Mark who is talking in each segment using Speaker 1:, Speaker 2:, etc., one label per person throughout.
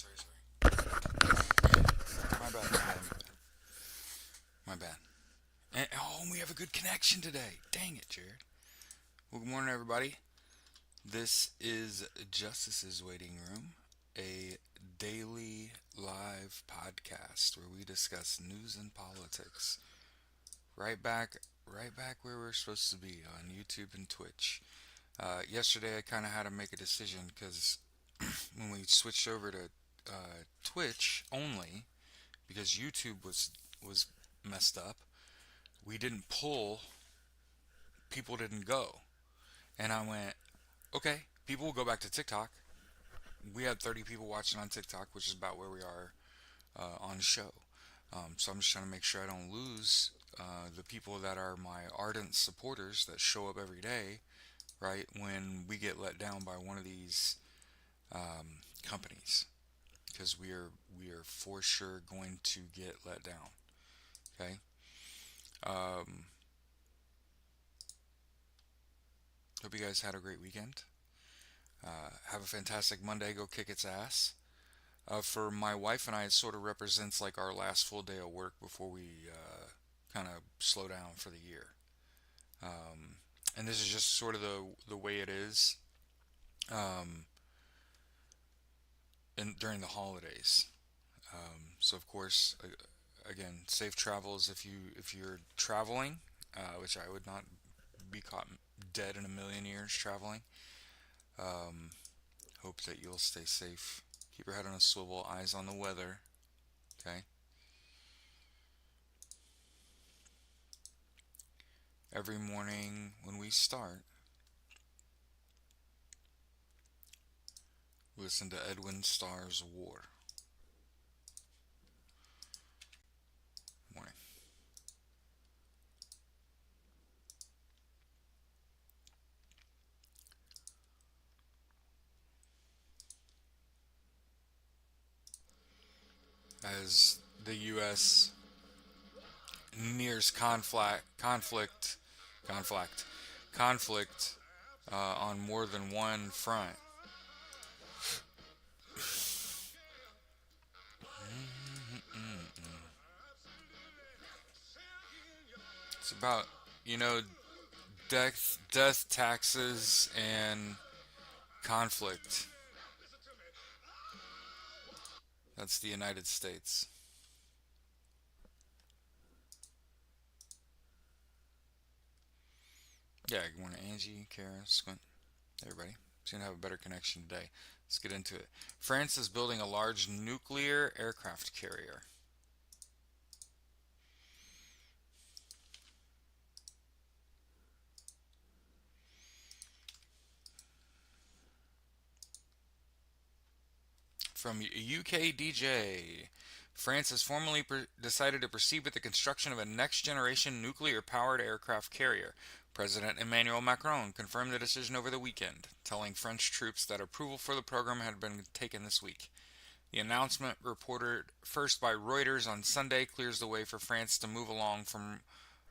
Speaker 1: My bad, my bad, my bad. My bad. And, oh, we have a good connection today. Dang it, Jared. Well, good morning, everybody. This is Justice's Waiting Room, a daily live podcast where we discuss news and politics. Right back where we're supposed to be on YouTube and Twitch. Yesterday, I kind of had to make a decision because when we switched over to Twitch only, because YouTube was messed up, we didn't pull, people didn't go. And I went, okay, people will go back to TikTok. We had 30 people watching on TikTok, which is about where we are on the show. So I'm just trying to make sure I don't lose the people that are my ardent supporters that show up every day, right, when we get let down by one of these companies. Because we are for sure going to get let down. Okay. Um, Hope you guys had a great weekend. Have a fantastic Monday. Go kick its ass. For my wife and I, it sort of represents like our last full day of work before we kind of slow down for the year. Um, and this is just sort of the way it is um, during the holidays. So of course, again, safe travels if you're traveling, which I would not be caught dead in a million years traveling. Um, Hope that you'll stay safe. Keep your head on a swivel, eyes on the weather. Okay. Every morning when we start, listen to Edwin Starr's War. Morning. As the U.S. nears conflict, conflict on more than one front. It's about, you know, death, taxes, and conflict. That's the United States. Yeah, good morning, Angie, Kara, Squint, everybody. It's gonna have a better connection today. Let's get into it. France is building a large nuclear aircraft carrier. From UK DJ, France has formally decided to proceed with the construction of a next generation nuclear powered aircraft carrier. President Emmanuel Macron confirmed the decision over the weekend, telling French troops that approval for the program had been taken this week. The announcement, reported first by Reuters on Sunday, clears the way for France to move along from,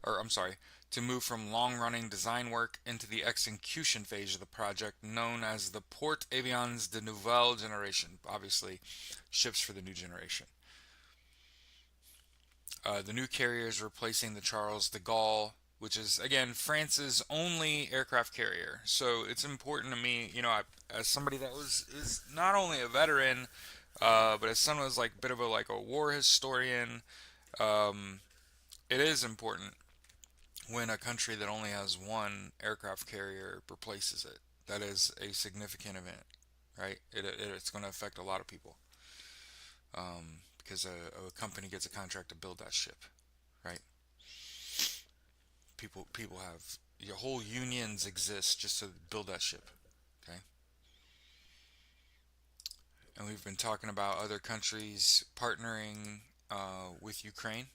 Speaker 1: or I'm sorry, to move from long-running design work into the execution phase of the project, known as the Port Avions de Nouvelle Generation. Obviously, ships for the new generation. The new carrier is replacing the Charles de Gaulle, which is again France's only aircraft carrier. So it's important to me, as somebody that was is not only a veteran, but as someone who's like a bit of a war historian. Um, it is important when a country that only has one aircraft carrier replaces it. That is a significant event, right? It's going to affect a lot of people because a company gets a contract to build that ship, right? People have your whole unions exist just to build that ship, okay? And we've been talking about other countries partnering with Ukraine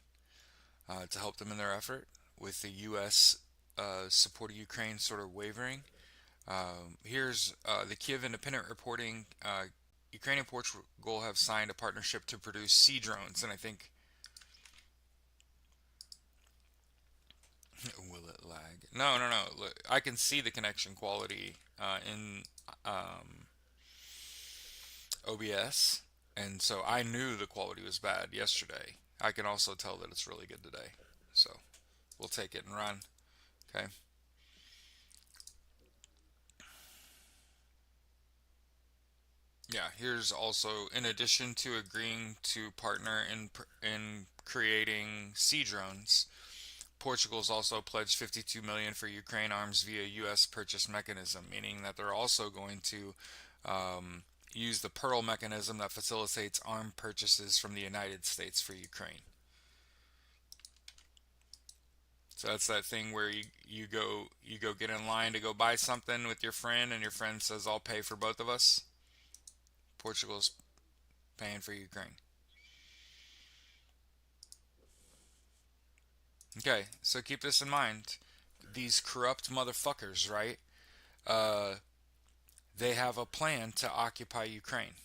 Speaker 1: to help them in their effort, with the U.S. Support of Ukraine sort of wavering. Here's the Kiev Independent reporting. Ukraine and Portugal have signed a partnership to produce sea drones, and I think will it lag? No, no, no. Look, I can see the connection quality in OBS. And so I knew the quality was bad yesterday. I can also tell that it's really good today. So we'll take it and run. Okay. Yeah, here's also, in addition to agreeing to partner in creating sea drones, Portugal's also pledged 52 million for Ukraine arms via U.S. purchase mechanism, meaning that they're also going to use the Pearl mechanism that facilitates arm purchases from the United States for Ukraine. So that's that thing where you go get in line to go buy something with your friend, and your friend says, "I'll pay for both of us." Portugal's paying for Ukraine. Okay, so keep this in mind. These corrupt motherfuckers, right? Uh, they have a plan to occupy Ukraine.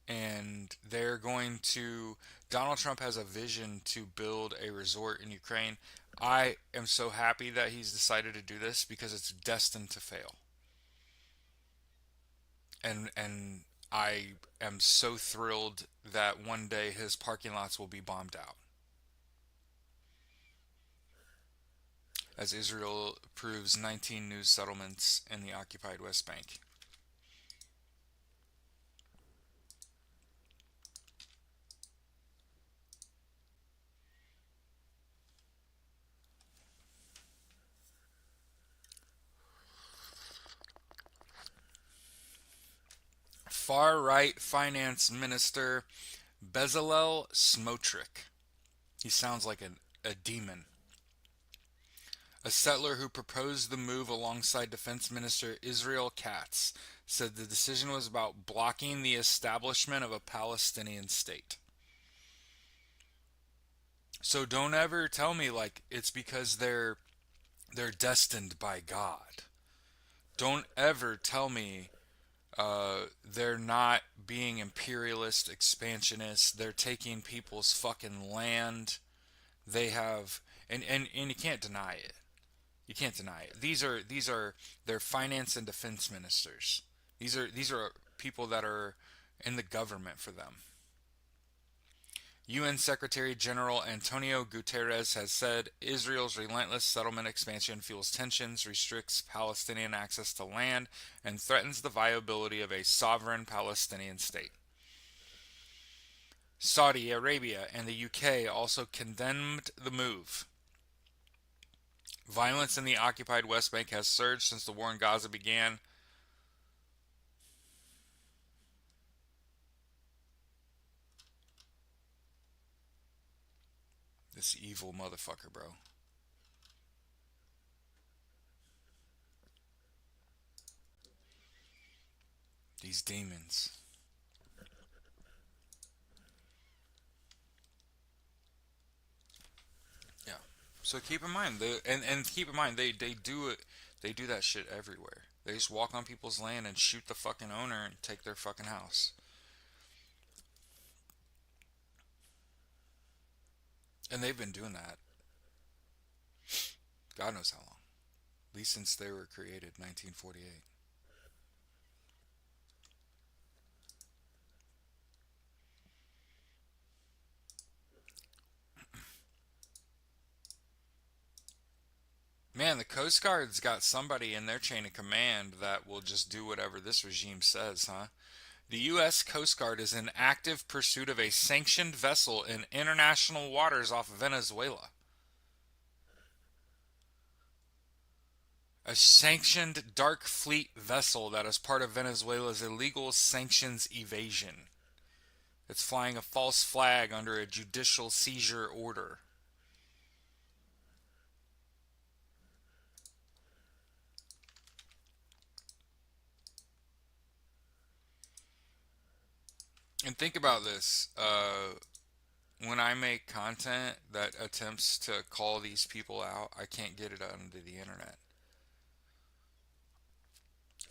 Speaker 1: And they're going to. Donald Trump has a vision to build a resort in Ukraine. I am so happy that he's decided to do this because it's destined to fail. And I am so thrilled that one day his parking lots will be bombed out as Israel approves 19 new settlements in the occupied West Bank. Far right finance minister Bezalel Smotrich. He sounds like a demon. A settler who proposed the move alongside Defense Minister Israel Katz said the decision was about blocking the establishment of a Palestinian state. So don't ever tell me like it's because they're destined by God. Don't ever tell me they're not being imperialist, expansionist. They're taking people's fucking land. They have, and you can't deny it. You can't deny it. These are their finance and defense ministers. These are people that are in the government for them. UN Secretary General Antonio Guterres has said Israel's relentless settlement expansion fuels tensions, restricts Palestinian access to land, and threatens the viability of a sovereign Palestinian state. Saudi Arabia and the UK also condemned the move. Violence in the occupied West Bank has surged since the war in Gaza began. This evil motherfucker, bro. These demons. Yeah. So keep in mind, and keep in mind they do it. They do that shit everywhere. They just walk on people's land and shoot the fucking owner and take their fucking house. And they've been doing that, God knows how long. At least since they were created, 1948. Man, the Coast Guard's got somebody in their chain of command that will just do whatever this regime says, huh? The U.S. Coast Guard is in active pursuit of a sanctioned vessel in international waters off Venezuela. A sanctioned dark fleet vessel that is part of Venezuela's illegal sanctions evasion. It's flying a false flag under a judicial seizure order. And think about this. When I make content that attempts to call these people out, I can't get it onto the internet.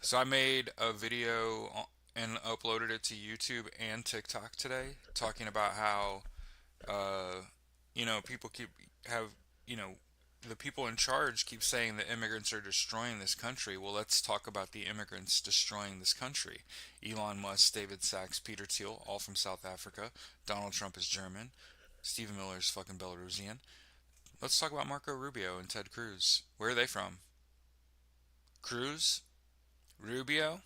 Speaker 1: So I made a video and uploaded it to YouTube and TikTok today, talking about how, uh, people keep have, you know, the people in charge keep saying that immigrants are destroying this country. Well, let's talk about the immigrants destroying this country. Elon Musk, David Sachs, Peter Thiel, all from South Africa. Donald Trump is German. Stephen Miller is fucking Belarusian. Let's talk about Marco Rubio and Ted Cruz. Where are they from? Cruz? Rubio?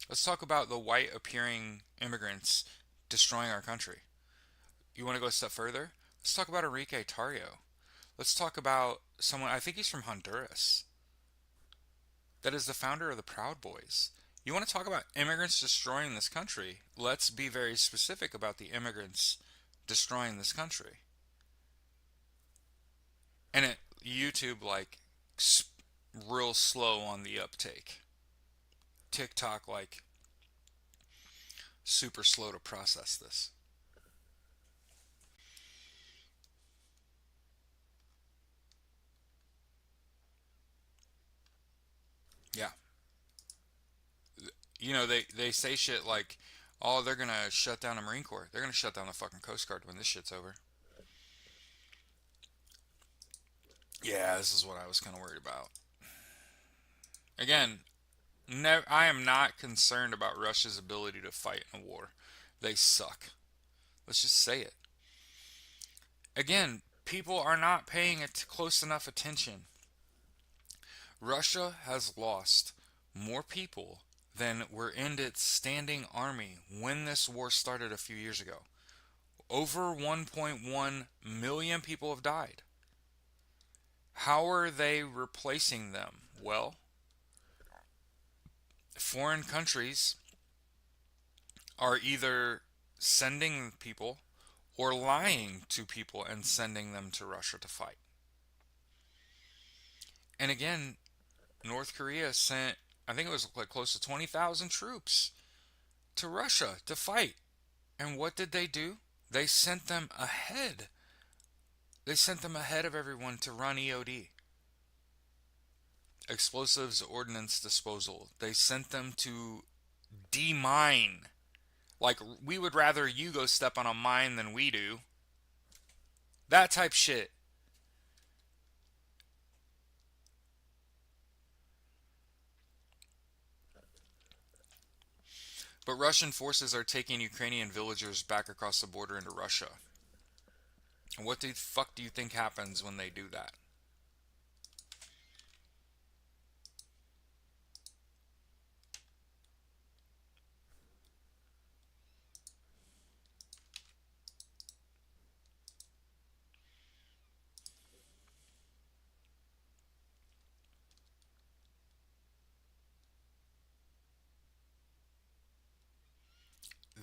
Speaker 1: Let's talk about the white appearing immigrants destroying our country. You want to go a step further? Let's talk about Enrique Tarrio. Let's talk about someone, I think he's from Honduras, that is the founder of the Proud Boys. You want to talk about immigrants destroying this country? Let's be very specific about the immigrants destroying this country. And YouTube, like, real slow on the uptake. TikTok, like, super slow to process this. Yeah. They say shit like, oh, they're gonna shut down the Marine Corps. They're gonna shut down the fucking Coast Guard when this shit's over. Yeah, this is what I was kind of worried about. Again, I am not concerned about Russia's ability to fight in a war. They suck. Let's just say it. Again, people are not paying it close enough attention. Russia has lost more people than were in its standing army when this war started a few years ago. Over 1.1 million people have died. How are they replacing them? Well, foreign countries are either sending people or lying to people and sending them to Russia to fight. And again, North Korea sent, I think it was like close to 20,000 troops to Russia to fight. And what did they do? They sent them ahead. They sent them ahead of everyone to run EOD, explosives ordnance disposal. They sent them to demine. Like, we would rather you go step on a mine than we do. That type shit. But Russian forces are taking Ukrainian villagers back across the border into Russia. And what the fuck do you think happens when they do that?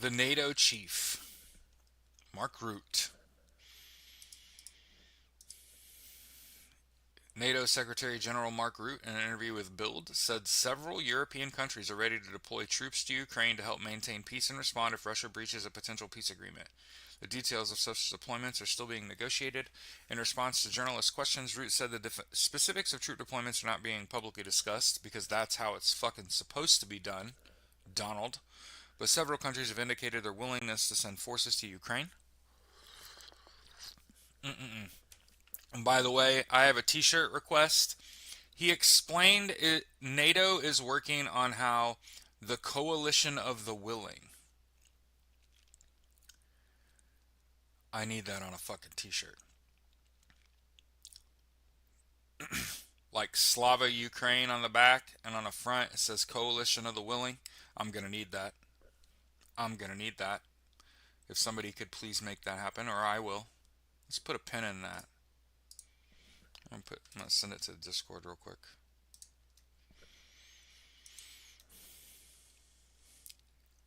Speaker 1: The NATO chief, Mark Rutte, NATO Secretary General Mark Rutte, in an interview with Bild, said several European countries are ready to deploy troops to Ukraine to help maintain peace and respond if Russia breaches a potential peace agreement. The details of such deployments are still being negotiated. In response to journalists' questions, Rutte said the specifics of troop deployments are not being publicly discussed because that's how it's fucking supposed to be done, Donald. But several countries have indicated their willingness to send forces to Ukraine. Mm-mm-mm. And by the way, I have a t-shirt request. He explained NATO is working on how the coalition of the willing. I need that on a fucking t-shirt. Like Slava Ukraine on the back, and on the front it says coalition of the willing. I'm going to need that. I'm going to need that. If somebody could please make that happen, or I will. Let's put a pin in that. I'm gonna send it to Discord real quick.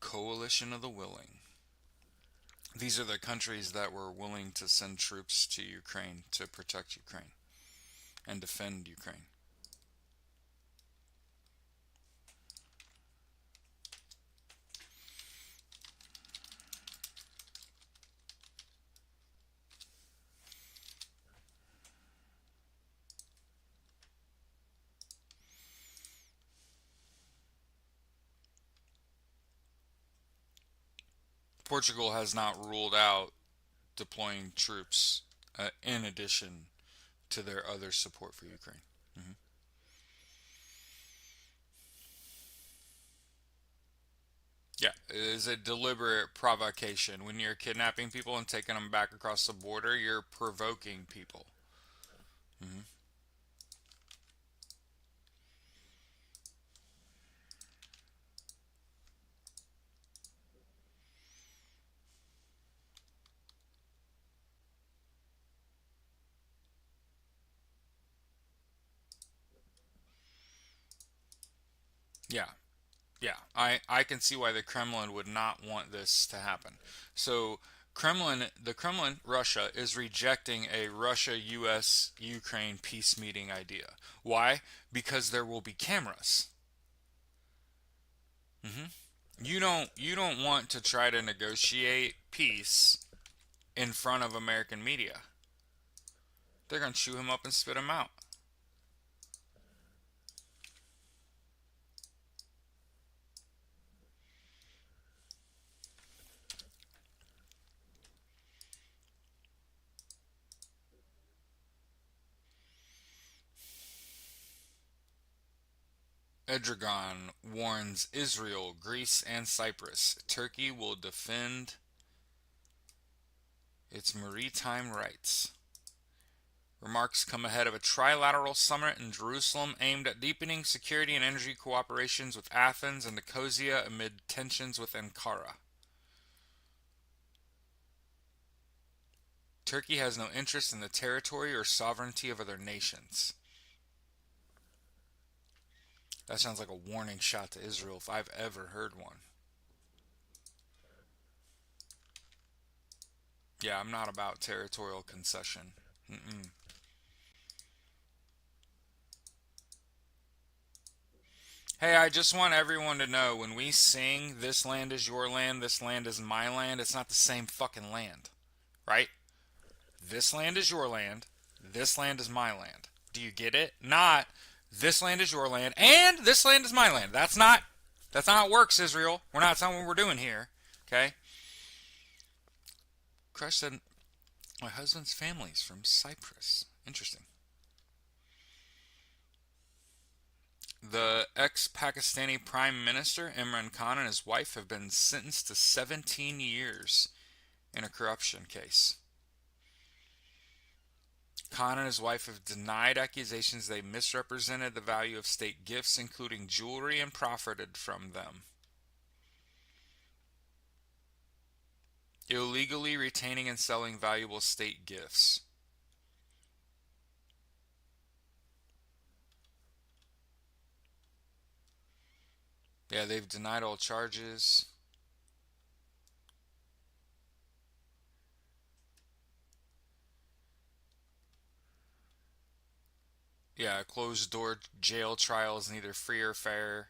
Speaker 1: Coalition of the willing. These are the countries that were willing to send troops to Ukraine to protect Ukraine and defend Ukraine. Portugal has not ruled out deploying troops in addition to their other support for Ukraine. Hmm. Yeah, it is a deliberate provocation. When you're kidnapping people and taking them back across the border, you're provoking people. Hmm. Yeah, yeah. I can see why the Kremlin would not want this to happen. So the Kremlin, Russia is rejecting a Russia US Ukraine peace meeting idea. Why? Because there will be cameras. Hmm. You don't want to try to negotiate peace in front of American media. They're gonna chew him up and spit him out. Erdogan warns Israel, Greece, and Cyprus Turkey will defend its maritime rights. Remarks come ahead of a trilateral summit in Jerusalem aimed at deepening security and energy cooperations with Athens and Nicosia amid tensions with Ankara. Turkey has no interest in the territory or sovereignty of other nations. That sounds like a warning shot to Israel if I've ever heard one. Yeah, I'm not about territorial concession. Mm-mm. Hey, I just want everyone to know when we sing "This land is your land, this land is my land," it's not the same fucking land, right? This land is your land, this land is my land. Do you get it? Not this land is your land and this land is my land. That's not how it works, Israel. That's not what we're doing here. Okay? Crush said my husband's family's from Cyprus. Interesting. The ex-Pakistani Prime Minister Imran Khan and his wife have been sentenced to 17 years in a corruption case. Khan and his wife have denied accusations they misrepresented the value of state gifts, including jewelry, and profited from them, illegally retaining and selling valuable state gifts. Yeah, they've denied all charges. Yeah, a closed door jail trial is neither free or fair.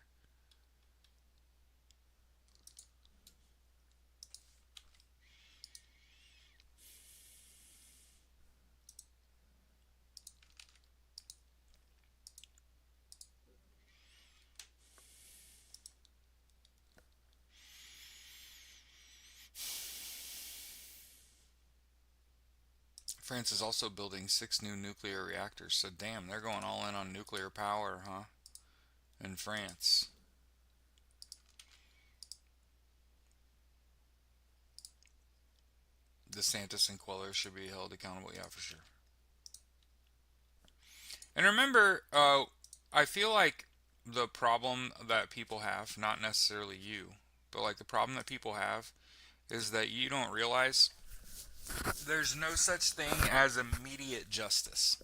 Speaker 1: France is also building 6 new nuclear reactors, so damn, they're going all in on nuclear power, huh? In France. DeSantis and Queller should be held accountable, yeah, for sure. And remember, I feel like the problem that people have, not necessarily you, but like the problem that people have is that you don't realize there's no such thing as immediate justice.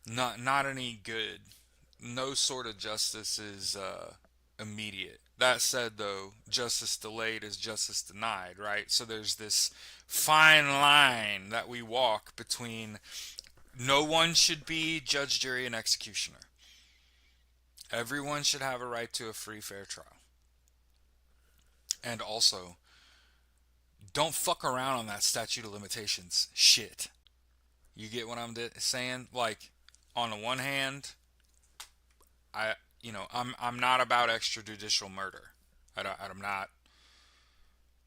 Speaker 1: Not any good. No sort of justice is immediate. That said, though, justice delayed is justice denied, right? So there's this fine line that we walk between no one should be judge, jury, and executioner. Everyone should have a right to a free, fair trial. And also, don't fuck around on that statute of limitations shit. You get what I'm saying? Like, on the one hand, I, I'm not about extrajudicial murder. I'm not.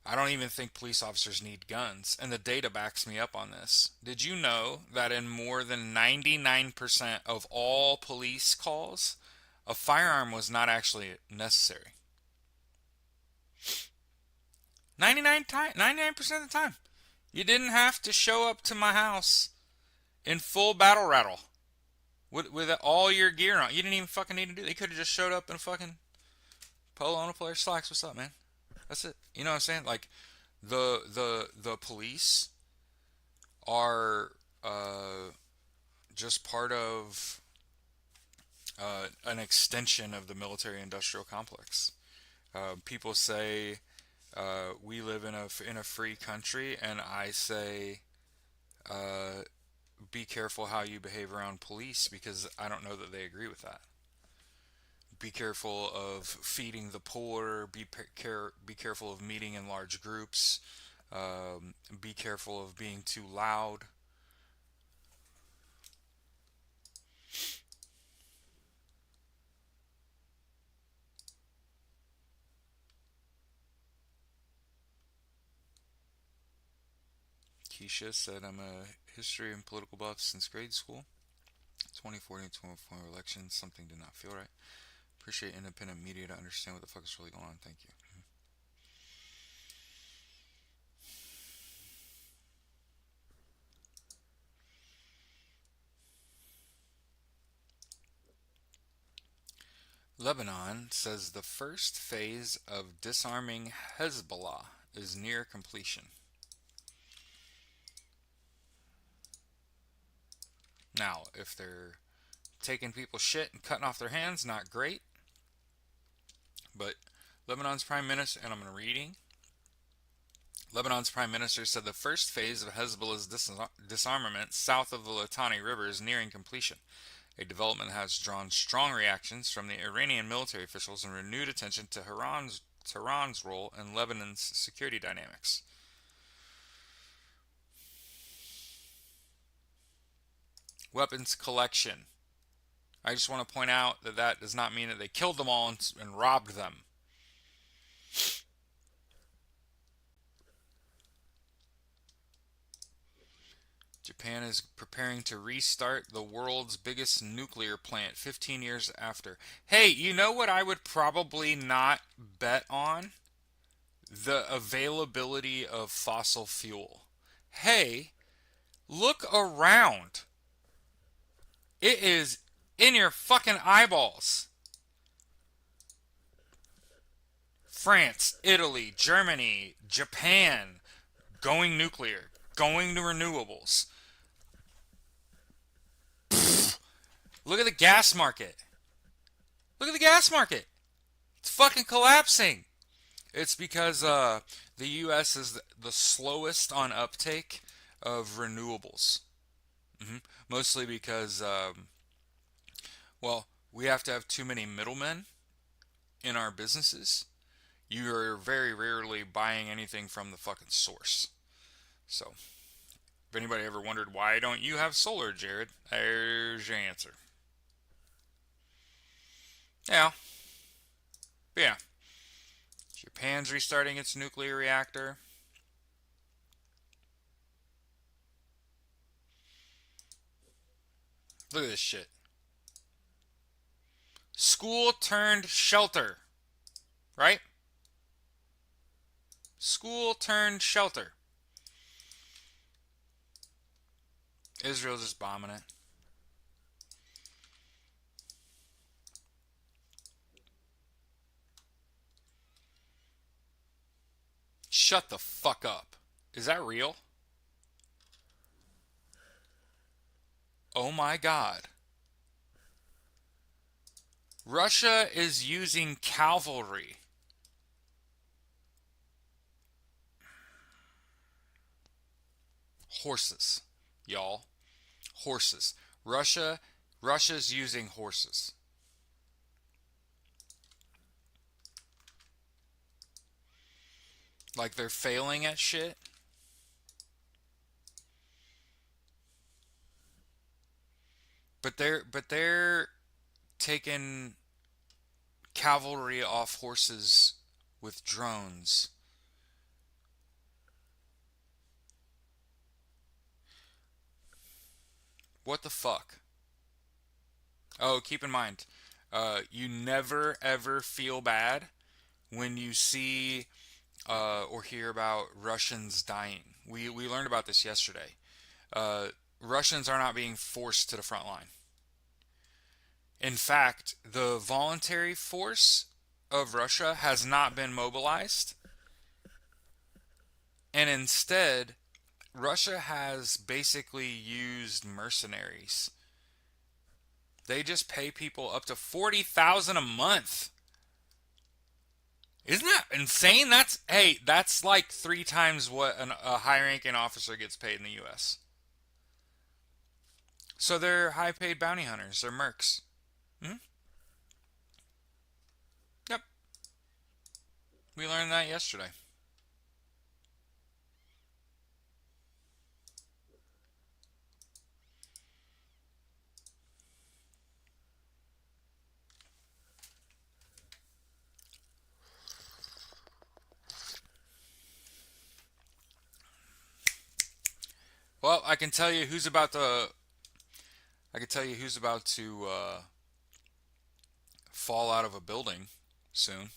Speaker 1: I don't even think police officers need guns, and the data backs me up on this. Did you know that in more than 99% of all police calls, a firearm was not actually necessary? 99% of the time. You didn't have to show up to my house in full battle rattle with all your gear on. You didn't even fucking need to do it. They could have just showed up in a fucking polo on a player slacks. What's up, man? That's it. You know what I'm saying? Like the police are just part of an extension of the military-industrial complex. People say we live in a free country, and I say be careful how you behave around police because I don't know that they agree with that. Be careful of feeding the poor. Be careful of meeting in large groups. Be careful of being too loud. Keisha said, I'm a history and political buff since grade school. 2014 2024 elections, something did not feel right. Appreciate independent media to understand what the fuck is really going on. Thank you. Lebanon says the first phase of disarming Hezbollah is near completion. Now, if they're taking people's shit and cutting off their hands, not great. But Lebanon's prime minister, and I'm reading, Lebanon's prime minister said the first phase of Hezbollah's disarmament south of the Litani River is nearing completion. A development that has drawn strong reactions from the Iranian military officials and renewed attention to Tehran's role in Lebanon's security dynamics. Weapons collection. I just want to point out that that does not mean that they killed them all and robbed them. Japan is preparing to restart the world's biggest nuclear plant 15 years after. Hey, you know what I would probably not bet on? The availability of fossil fuel. Hey, look around. It is in your fucking eyeballs. France, Italy, Germany, Japan, going nuclear, going to renewables. Look at the gas market. Look at the gas market. It's fucking collapsing. It's because the U.S. is the slowest on uptake of renewables. Mostly because, well, we have to have too many middlemen in our businesses. You are very rarely buying anything from the fucking source. So, if anybody ever wondered why don't you have solar, Jared, there's your answer. Yeah, but yeah. Japan's restarting its nuclear reactor. Look at this shit. School turned shelter. Right? School turned shelter. Israel's just bombing it. Shut the fuck up. Is that real? Oh my god. Russia is using cavalry. Horses, y'all. Horses. Russia's using horses. Like they're failing at shit. But they're taking cavalry off horses with drones What the fuck? Oh, keep in mind, you never ever feel bad when you see or hear about Russians dying. We learned about this yesterday. Uh, Russians are not being forced to the front line. In fact, the voluntary force of Russia has not been mobilized, and instead, Russia has basically used mercenaries. They just pay people up to 40,000 a month. Isn't that insane? That's like three times what a high-ranking officer gets paid in the U.S. So they're high-paid bounty hunters. They're mercs. Hmm? Yep, we learned that yesterday. Well, I can tell you who's about to. I can tell you who's about to fall out of a building soon.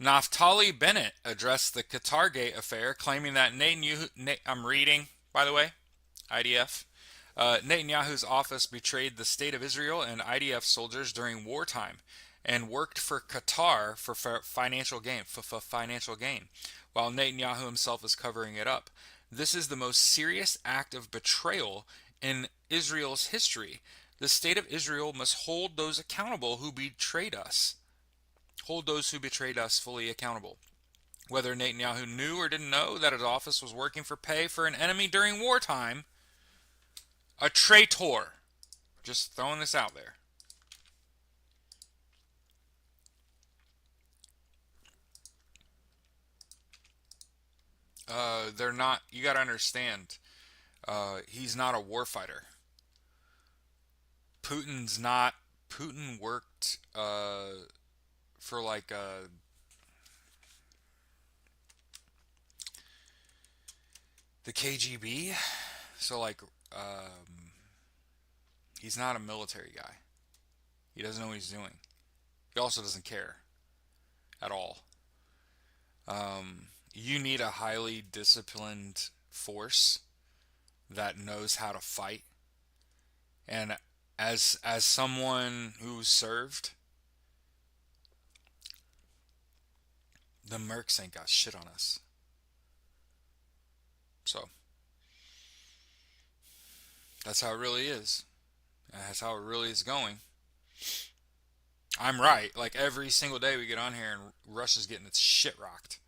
Speaker 1: Naftali Bennett addressed the Qatargate affair, claiming that Netanyahu. I'm reading, by the way, IDF. Netanyahu's office betrayed the state of Israel and IDF soldiers during wartime, and worked for Qatar for financial gain. Financial gain, while Netanyahu himself is covering it up. This is the most serious act of betrayal in Israel's history. The state of Israel must hold those accountable who betrayed us. Hold those who betrayed us fully accountable. Whether Netanyahu knew or didn't know that his office was working for pay for an enemy during wartime, a traitor. Just throwing this out there. They're not. You got to understand. He's not a warfighter. Putin's not. Putin worked for like the KGB. So like, he's not a military guy. He doesn't know what he's doing. He also doesn't care at all. You need a highly disciplined force that knows how to fight. And as someone who served, the mercs ain't got shit on us. So that's how it really is. That's how it really is going. I'm right. Like every single day we get on here and Russia's getting its shit rocked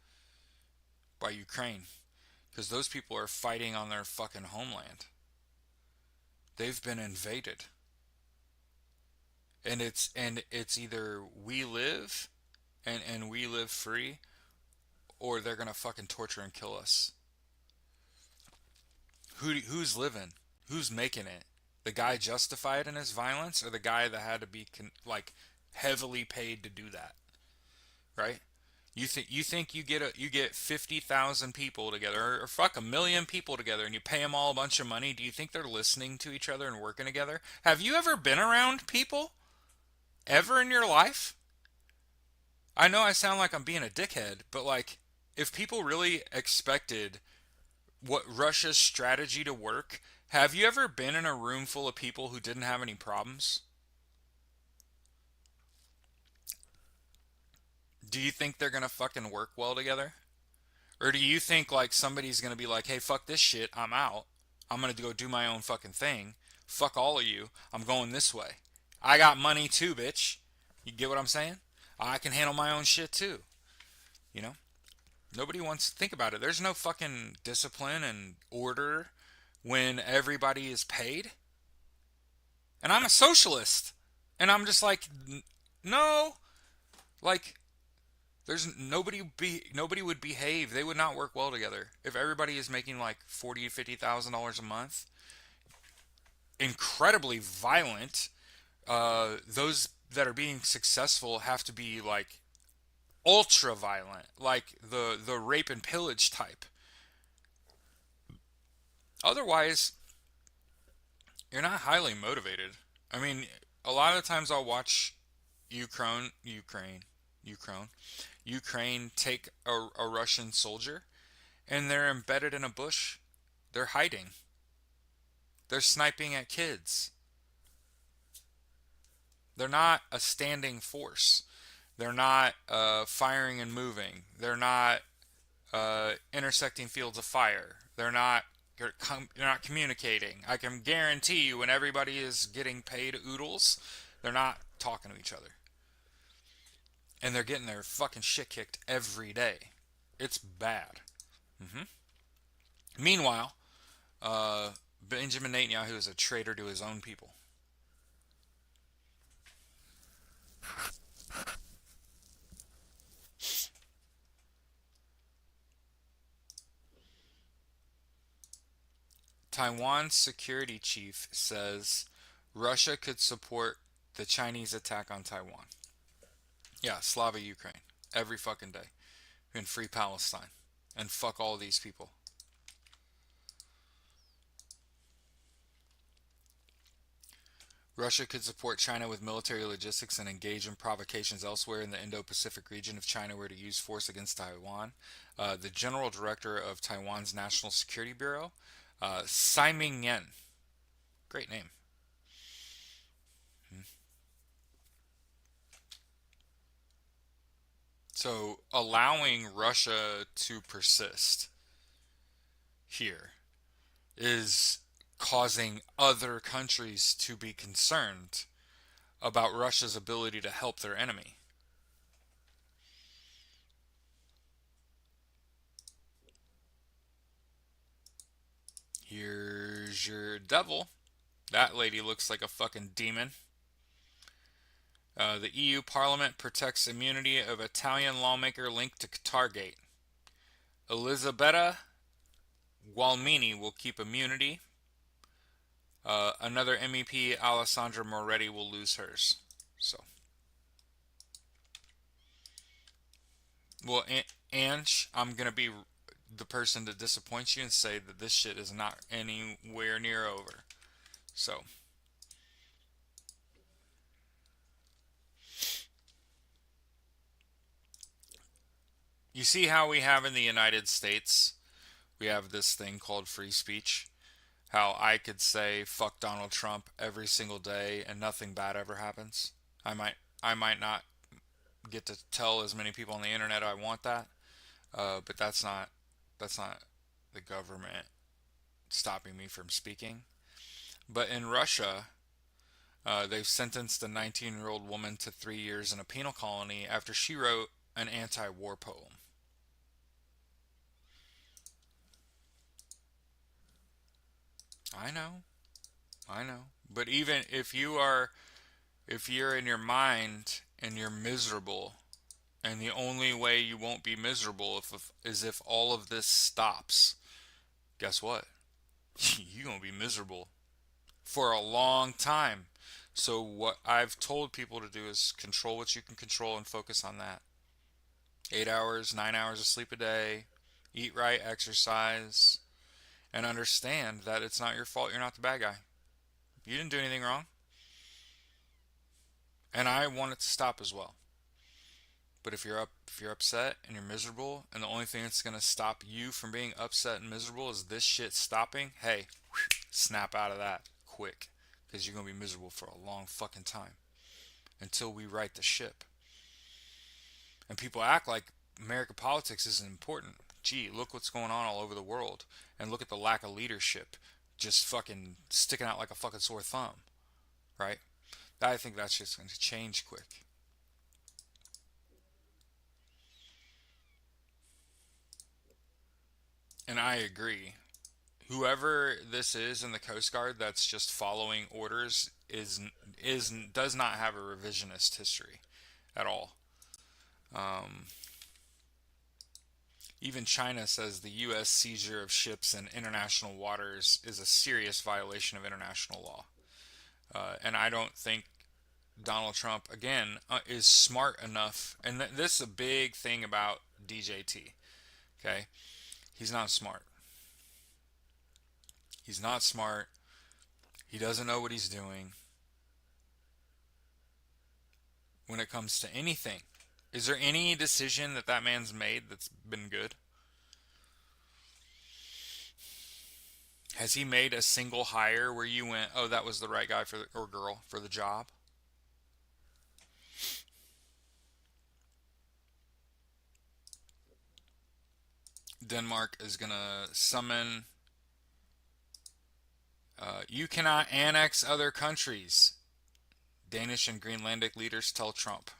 Speaker 1: by Ukraine because those people are fighting on their fucking homeland. They've been invaded. And it's either we live and we live free or they're going to fucking torture and kill us. Who's living? Who's making it? The guy justified in his violence or the guy that had to be like heavily paid to do that, right? You get 50,000 people together or fuck a million people together and you pay them all a bunch of money. Do you think they're listening to each other and working together? Have you ever been around people ever in your life? I know I sound like I'm being a dickhead, but like if people really expected what Russia's strategy to work, have you ever been in a room full of people who didn't have any problems? Do you think they're gonna fucking work well together? Or do you think like somebody's gonna be like, hey, fuck this shit, I'm out. I'm gonna go do my own fucking thing. Fuck all of you. I'm going this way. I got money too, bitch. You get what I'm saying? I can handle my own shit too. You know? Nobody wants to think about it. There's no fucking discipline and order when everybody is paid. And I'm a socialist. And I'm just like, no. Like, nobody would behave. They would not work well together if everybody is making like $40,000 to $50,000 a month. Incredibly violent. Those that are being successful have to be like ultra violent, like the rape and pillage type. Otherwise, You're not highly motivated. I mean, a lot of times I'll watch Ukraine, Ukraine take a Russian soldier, and they're embedded in a bush. They're hiding. They're sniping at kids. They're not a standing force. They're not firing and moving. They're not intersecting fields of fire. They're not communicating. I can guarantee you, when everybody is getting paid oodles, they're not talking to each other, and they're getting their fucking shit kicked every day. It's bad. hmm Meanwhile, uh, Benjamin Netanyahu is a traitor to his own people. Taiwan's security chief says Russia could support the Chinese attack on Taiwan. Yeah, Slava Ukraine. Every fucking day. And free Palestine. And fuck all these people. Russia could support China with military logistics and engage in provocations elsewhere in the Indo-Pacific region if China were to use force against Taiwan. The general director of Taiwan's National Security Bureau, Tsai Ming-yen, great name. So allowing Russia to persist here is causing other countries to be concerned about Russia's ability to help their enemy. Here's your devil. That lady looks like a fucking demon. The EU Parliament protects immunity of Italian lawmaker linked to Qatargate. Elisabetta Gualmini will keep immunity. Another MEP, Alessandra Moretti, will lose hers. So, well, Ange, I'm gonna be the person to disappoint you and say that this shit is not anywhere near over. So, you see how we have in the United States, we have this thing called free speech. How I could say fuck Donald Trump every single day and nothing bad ever happens. I might I might not get to tell as many people on the internet I want that, but that's not the government stopping me from speaking. But in Russia, they've sentenced a 19-year-old woman to 3 years in a penal colony after she wrote an anti-war poem. I know, I know. But even if you're in your mind and you're miserable, and the only way you won't be miserable is if all of this stops, guess what? You're going to be miserable for a long time. So, what I've told people to do is control what you can control and focus on that. 8 hours, 9 hours of sleep a day, eat right, exercise, and understand that it's not your fault. You're not the bad guy. You didn't do anything wrong. And I want it to stop as well. But if you're upset and you're miserable, and the only thing that's gonna stop you from being upset and miserable is this shit stopping, hey, snap out of that quick, because you're gonna be miserable for a long fucking time until we right the ship. And people act like American politics isn't important. Gee, look what's going on all over the world, and look at the lack of leadership, just fucking sticking out like a fucking sore thumb, right? I think that's just going to change quick. And I agree. Whoever this is in the Coast Guard that's just following orders is does not have a revisionist history at all. Um, Even China says the U.S. seizure of ships in international waters is a serious violation of international law. And I don't think Donald Trump, again, is smart enough. And this is a big thing about DJT. Okay, he's not smart. He's not smart. He doesn't know what he's doing when it comes to anything. Is there any decision that that man's made that's been good? Has he made a single hire where you went, "Oh, that was the right guy for the, or girl for the job"? Denmark is gonna summon. You cannot annex other countries. Danish and Greenlandic leaders tell Trump.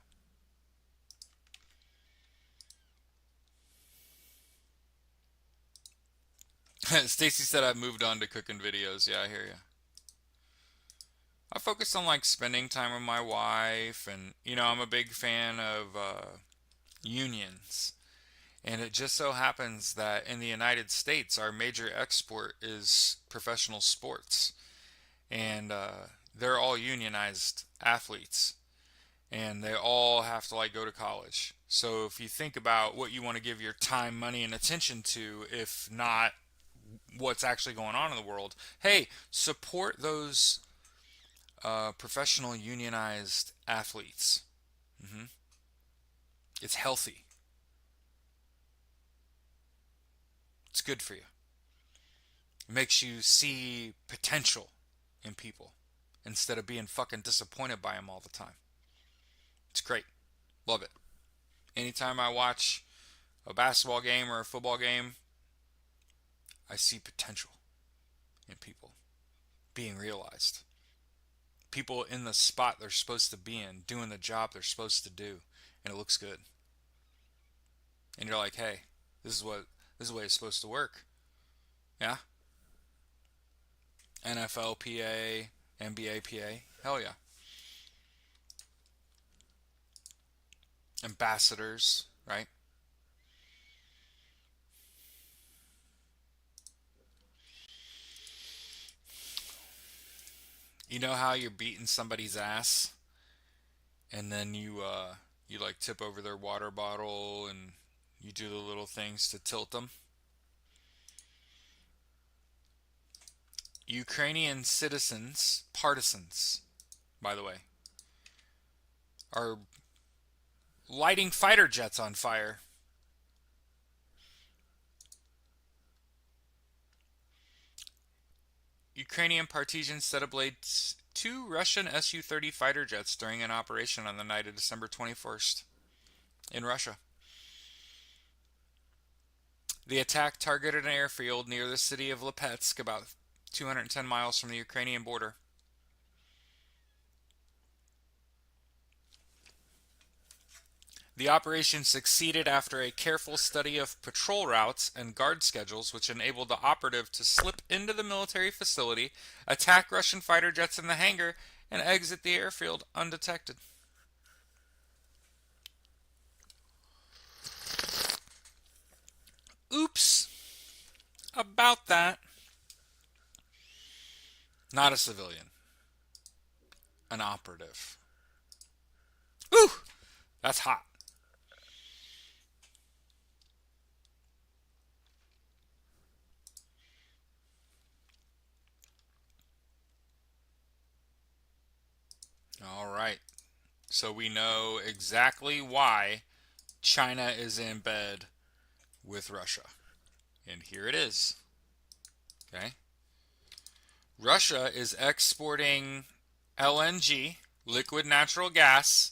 Speaker 1: Stacy said I've moved on to cooking videos. Yeah, I hear you. I focus on like spending time with my wife, and I'm a big fan of unions. And it just so happens that in the United States, our major export is professional sports, and they're all unionized athletes, and they all have to like go to college. So if you think about what you want to give your time, money, and attention to, if not what's actually going on in the world, hey, support those professional unionized athletes. hmm It's healthy. It's good for you. It makes you see potential in people instead of being fucking disappointed by them all the time. It's great. Love it. Anytime I watch a basketball game or a football game, I see potential in people being realized. People in the spot they're supposed to be in, doing the job they're supposed to do, and it looks good. And you're like, hey, this is the way it's supposed to work. Yeah? NFL PA, NBA PA. Hell yeah. Ambassadors, right? You know how you're beating somebody's ass and then you like tip over their water bottle and you do the little things to tilt them? Ukrainian citizens, partisans, by the way, are lighting fighter jets on fire. Ukrainian partisans set ablaze two Russian Su-30 fighter jets during an operation on the night of December 21st in Russia. The attack targeted an airfield near the city of Lipetsk, about 210 miles from the Ukrainian border. The operation succeeded after a careful study of patrol routes and guard schedules, which enabled the operative to slip into the military facility, attack Russian fighter jets in the hangar, and exit the airfield undetected. Oops. About that. Not a civilian. An operative. Ooh! That's hot. All right. So we know exactly why China is in bed with Russia. And here it is. Okay. Russia is exporting LNG, liquid natural gas,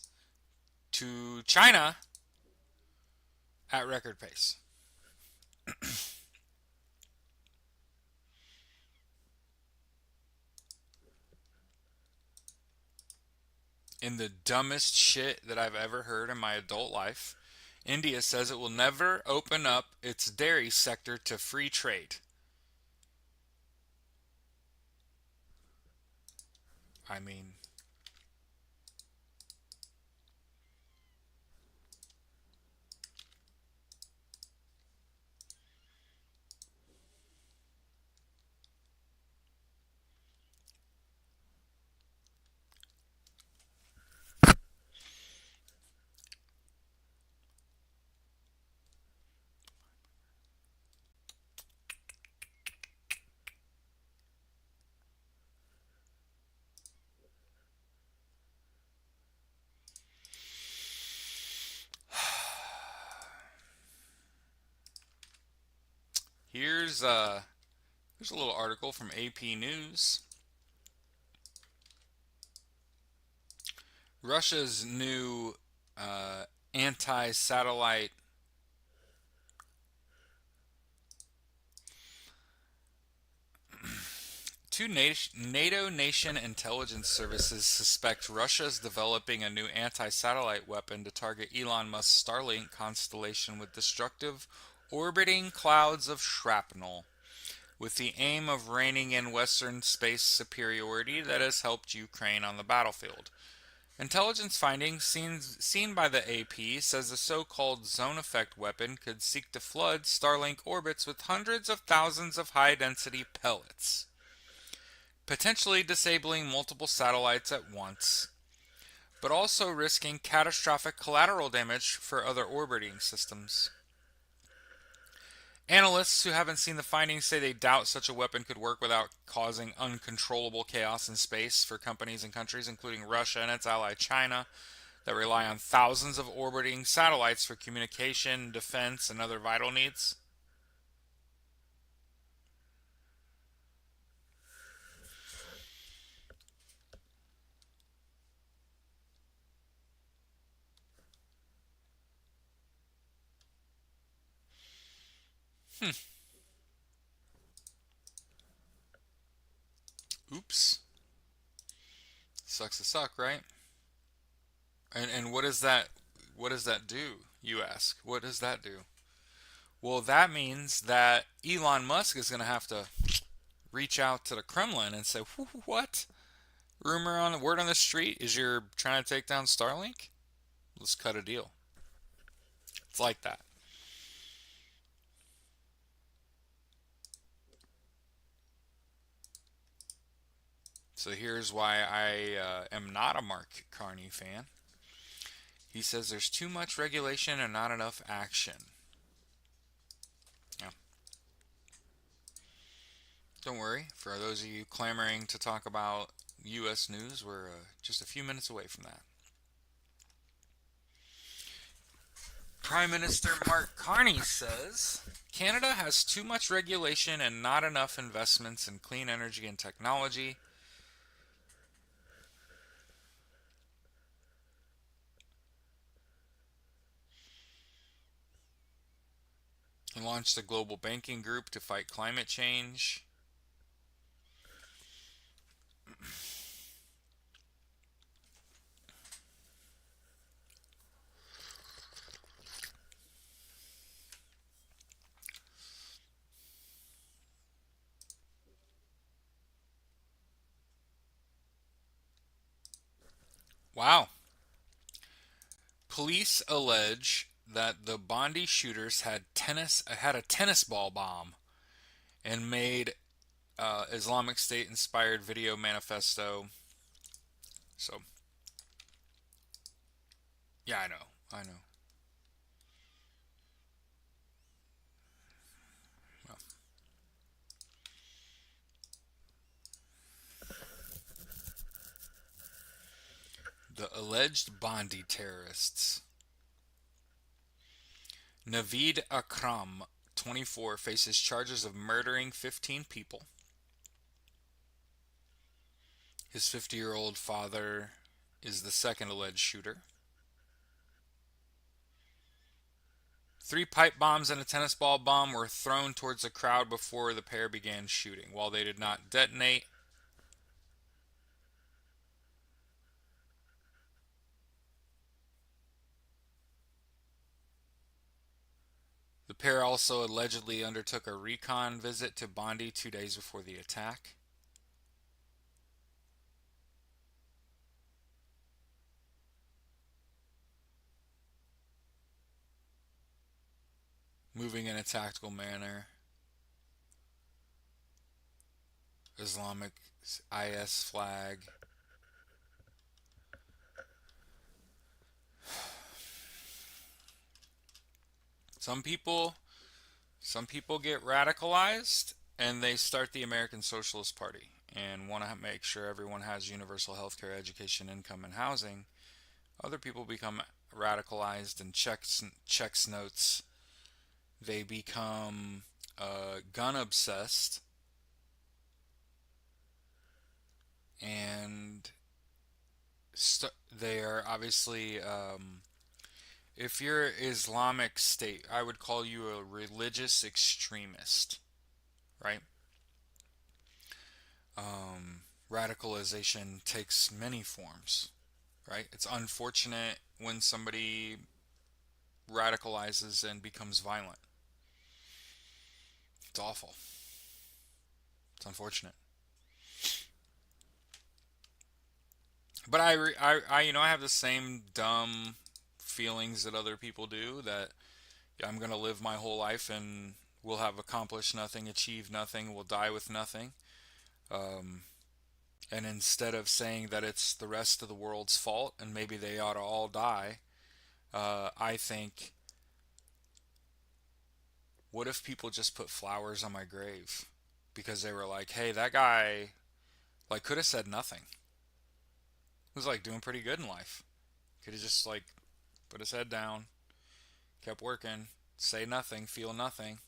Speaker 1: to China at record pace. In the dumbest shit that I've ever heard in my adult life, India says it will never open up its dairy sector to free trade. I mean, Here's uh here's a little article from AP News. Russia's new anti-satellite two NATO nation intelligence services suspect Russia is developing a new anti-satellite weapon to target Elon Musk's Starlink constellation with destructive orbiting clouds of shrapnel, with the aim of reining in Western space superiority that has helped Ukraine on the battlefield. Intelligence findings seen by the AP says the so-called zone effect weapon could seek to flood Starlink orbits with hundreds of thousands of high-density pellets, potentially disabling multiple satellites at once, but also risking catastrophic collateral damage for other orbiting systems. Analysts who haven't seen the findings say they doubt such a weapon could work without causing uncontrollable chaos in space for companies and countries, including Russia and its ally China, that rely on thousands of orbiting satellites for communication, defense, and other vital needs. Hmm. Oops. Sucks to suck, right? And what does that do? You ask. What does that do? Well, that means that Elon Musk is going to have to reach out to the Kremlin and say, "What? Rumor on the word on the street is you're trying to take down Starlink? Let's cut a deal." It's like that. So here's why I am not a Mark Carney fan. He says there's too much regulation and not enough action. Yeah. Don't worry. For those of you clamoring to talk about U.S. news, we're just a few minutes away from that. Prime Minister Mark Carney says Canada has too much regulation and not enough investments in clean energy and technology. He launched a global banking group to fight climate change. Wow. Police allege that the Bondi shooters had a tennis ball bomb and made Islamic State inspired video manifesto. So, yeah, I know. I know. Well, the alleged Bondi terrorists. Naveed Akram, 24, faces charges of murdering 15 people. His 50-year-old father is the second alleged shooter. 3 pipe bombs and a tennis ball bomb were thrown towards the crowd before the pair began shooting. While they did not detonate, the pair also allegedly undertook a recon visit to Bondi 2 days before the attack. Moving in a tactical manner, Islamic IS flag. Some people some people get radicalized and they start the American Socialist Party and want to make sure everyone has universal health care, education, income, and housing. Other people become radicalized and checks notes. They become gun obsessed, and they are obviously, if you're Islamic State, I would call you a religious extremist, right? Radicalization takes many forms, right? It's unfortunate when somebody radicalizes and becomes violent. It's awful. It's unfortunate. But I have the same dumb feelings that other people do, that yeah, I'm going to live my whole life and will have accomplished nothing, achieved nothing, will die with nothing. Um, and instead of saying that it's the rest of the world's fault and maybe they ought to all die, I think, what if people just put flowers on my grave because they were like, hey, that guy like could have said nothing. He was like doing pretty good in life. Could have just like put his head down, kept working, say nothing, feel nothing,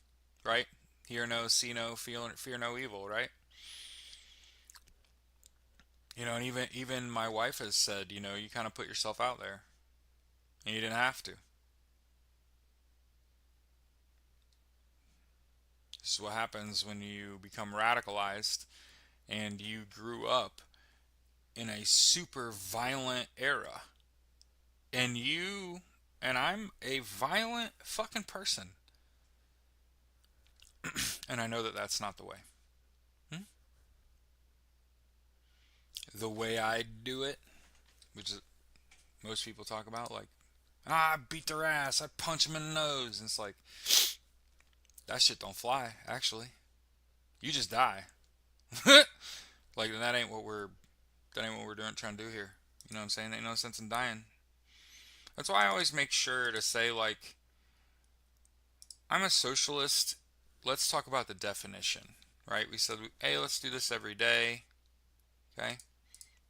Speaker 1: right? Hear no, see no, feel fear no evil, right? And even my wife has said, you kind of put yourself out there, and you didn't have to. This is what happens when you become radicalized and you grew up in a super violent era. And I'm a violent fucking person. And I know that that's not the way. Hmm? The way I do it, which is, most people talk about, like, I beat their ass, I punch them in the nose. And it's like, that shit don't fly, actually. You just die. Like, that ain't what we're doing, trying to do here. You know what I'm saying? There ain't no sense in dying. That's why I always make sure to say, like, I'm a socialist. Let's talk about the definition, right? We said, hey, let's do this every day, okay?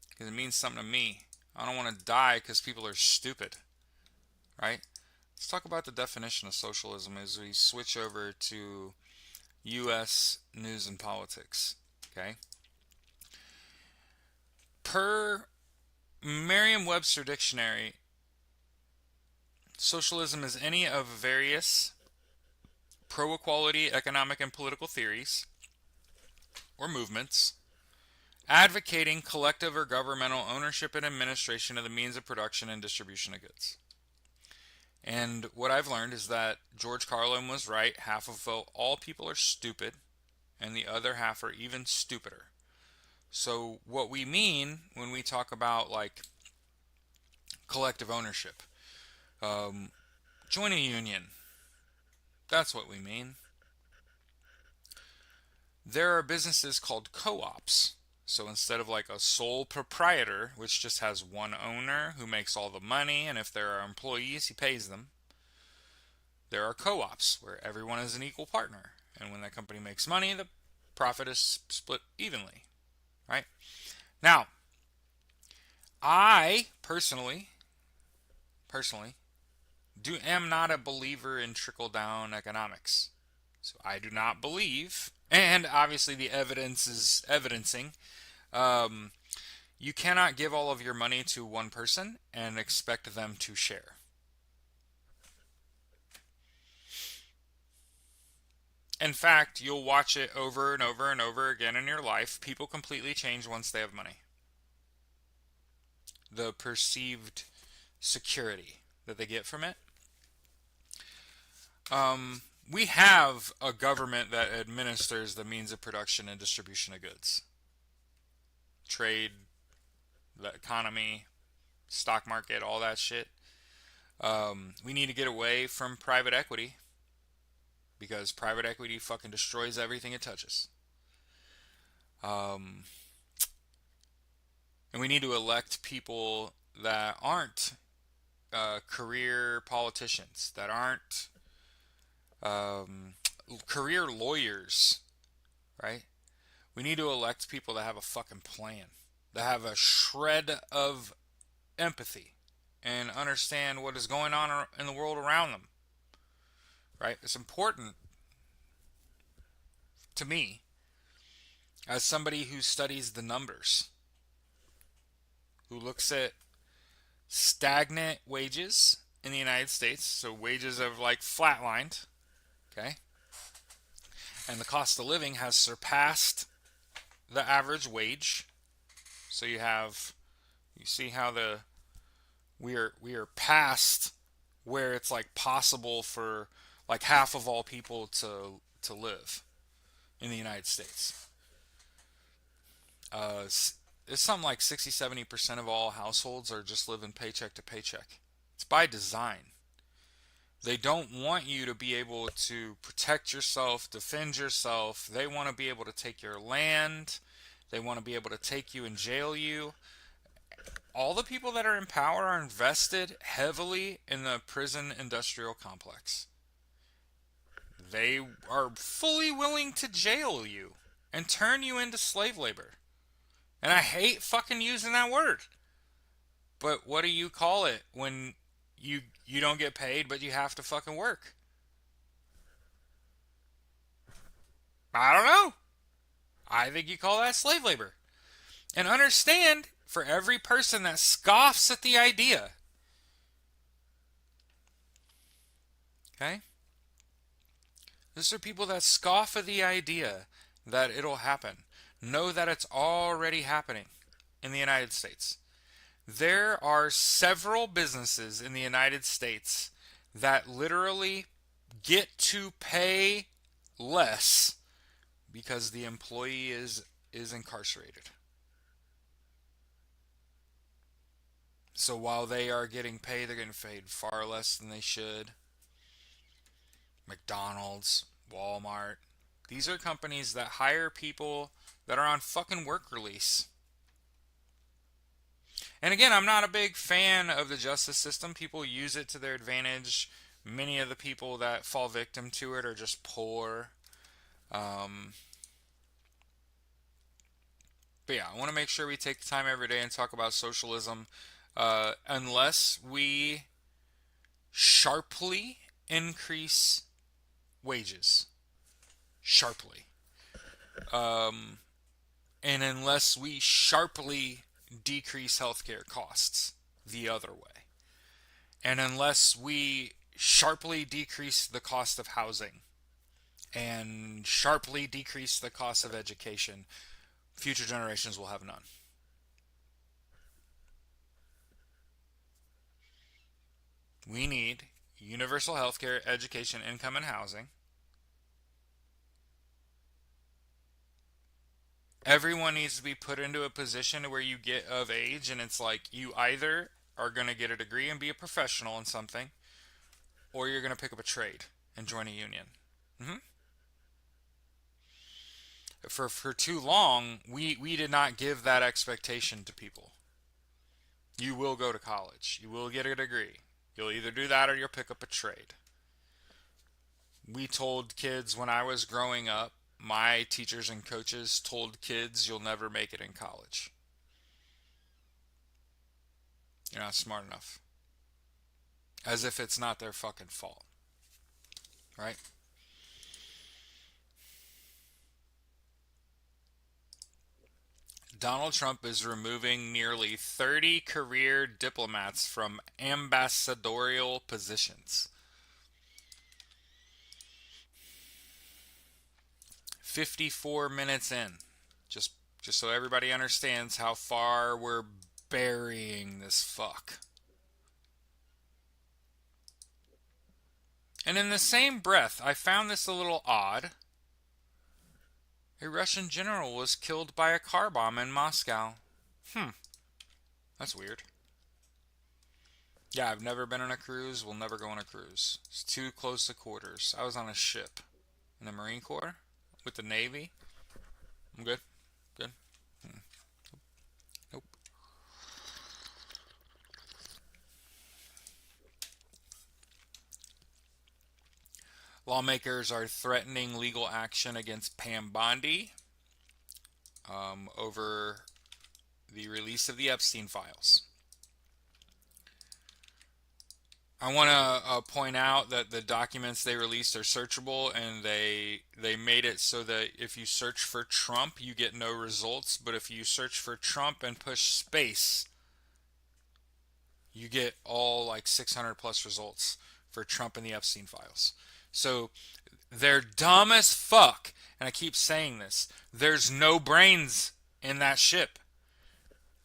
Speaker 1: Because it means something to me. I don't want to die because people are stupid, right? Let's talk about the definition of socialism as we switch over to U.S. news and politics, okay? Per Merriam-Webster Dictionary, socialism is any of various pro-equality economic and political theories or movements advocating collective or governmental ownership and administration of the means of production and distribution of goods. And what I've learned is that George Carlin was right. Half of all people are stupid, and the other half are even stupider. So, what we mean when we talk about like collective ownership, um, join a union. That's what we mean. There are businesses called co ops. So instead of like a sole proprietor, which just has one owner who makes all the money, and if there are employees, he pays them, there are co ops where everyone is an equal partner. And when that company makes money, the profit is split evenly, right? Now, I personally, am not a believer in trickle down economics. So I do not believe, and obviously the evidence is evidencing, um, you cannot give all of your money to one person and expect them to share. In fact, you'll watch it over and over and over again in your life. People completely change once they have money. The perceived security that they get from it. We have a government that administers the means of production and distribution of goods, trade, the economy, stock market, all that shit. We need to get away from private equity because private equity fucking destroys everything it touches. Um, and we need to elect people that aren't career politicians, that aren't um, career lawyers, right? We need to elect people that have a fucking plan, that have a shred of empathy and understand what is going on in the world around them, right? It's important. to me, as somebody who studies the numbers, who looks at stagnant wages in the United States, so wages have like flatlined, okay? And the cost of living has surpassed the average wage. So you see how we are past where it's like possible for like half of all people to live in the United States. It's something like 60-70% of all households are just living paycheck to paycheck. It's by design. They don't want you to be able to protect yourself, defend yourself. They want to be able to take your land. They want to be able to take you and jail you. All the people that are in power are invested heavily in the prison industrial complex. They are fully willing to jail you and turn you into slave labor. And I hate fucking using that word. But what do you call it when you don't get paid but you have to fucking work? I don't know. I think you call that slave labor. And understand, for every person that scoffs at the idea, okay? These are people that scoff at the idea that it'll happen. Know that it's already happening in the United States. There are several businesses in the United States that literally get to pay less because the employee is incarcerated. So while they are getting paid, they're getting paid far less than they should. McDonald's, Walmart. These are companies that hire people that are on fucking work release. And again, I'm not a big fan of the justice system. People use it to their advantage. Many of the people that fall victim to it are just poor. But yeah, I want to make sure we take the time every day and talk about socialism. Unless we sharply increase wages. Sharply. And unless we sharply decrease healthcare costs the other way. And unless we sharply decrease the cost of housing and sharply decrease the cost of education, future generations will have none. We need universal healthcare, education, income, and housing. Everyone needs to be put into a position where you get of age and it's like you either are going to get a degree and be a professional in something, or you're going to pick up a trade and join a union. hmm For too long, we did not give that expectation to people. You will go to college. You will get a degree. You'll either do that or you'll pick up a trade. We told kids when I was growing up, my teachers and coaches told kids you'll never make it in college. You're not smart enough. As if it's not their fucking fault. Right? Donald Trump is removing nearly 30 career diplomats from ambassadorial positions. 54 minutes in. Just just so everybody understands how far we're burying this fuck. And in the same breath, I found this a little odd. A Russian general was killed by a car bomb in Moscow. That's weird. Yeah, I've never been on a cruise. We'll never go on a cruise. It's too close to quarters. I was on a ship in the Marine Corps with the Navy. I'm good. Good. Nope. Lawmakers are threatening legal action against Pam Bondi over the release of the Epstein files. I want to point out that the documents they released are searchable, and they made it so that if you search for Trump, you get no results, but if you search for Trump and push space, you get all like 600 plus results for Trump and the Epstein files. So they're dumb as fuck, and I keep saying this. There's no brains in that ship.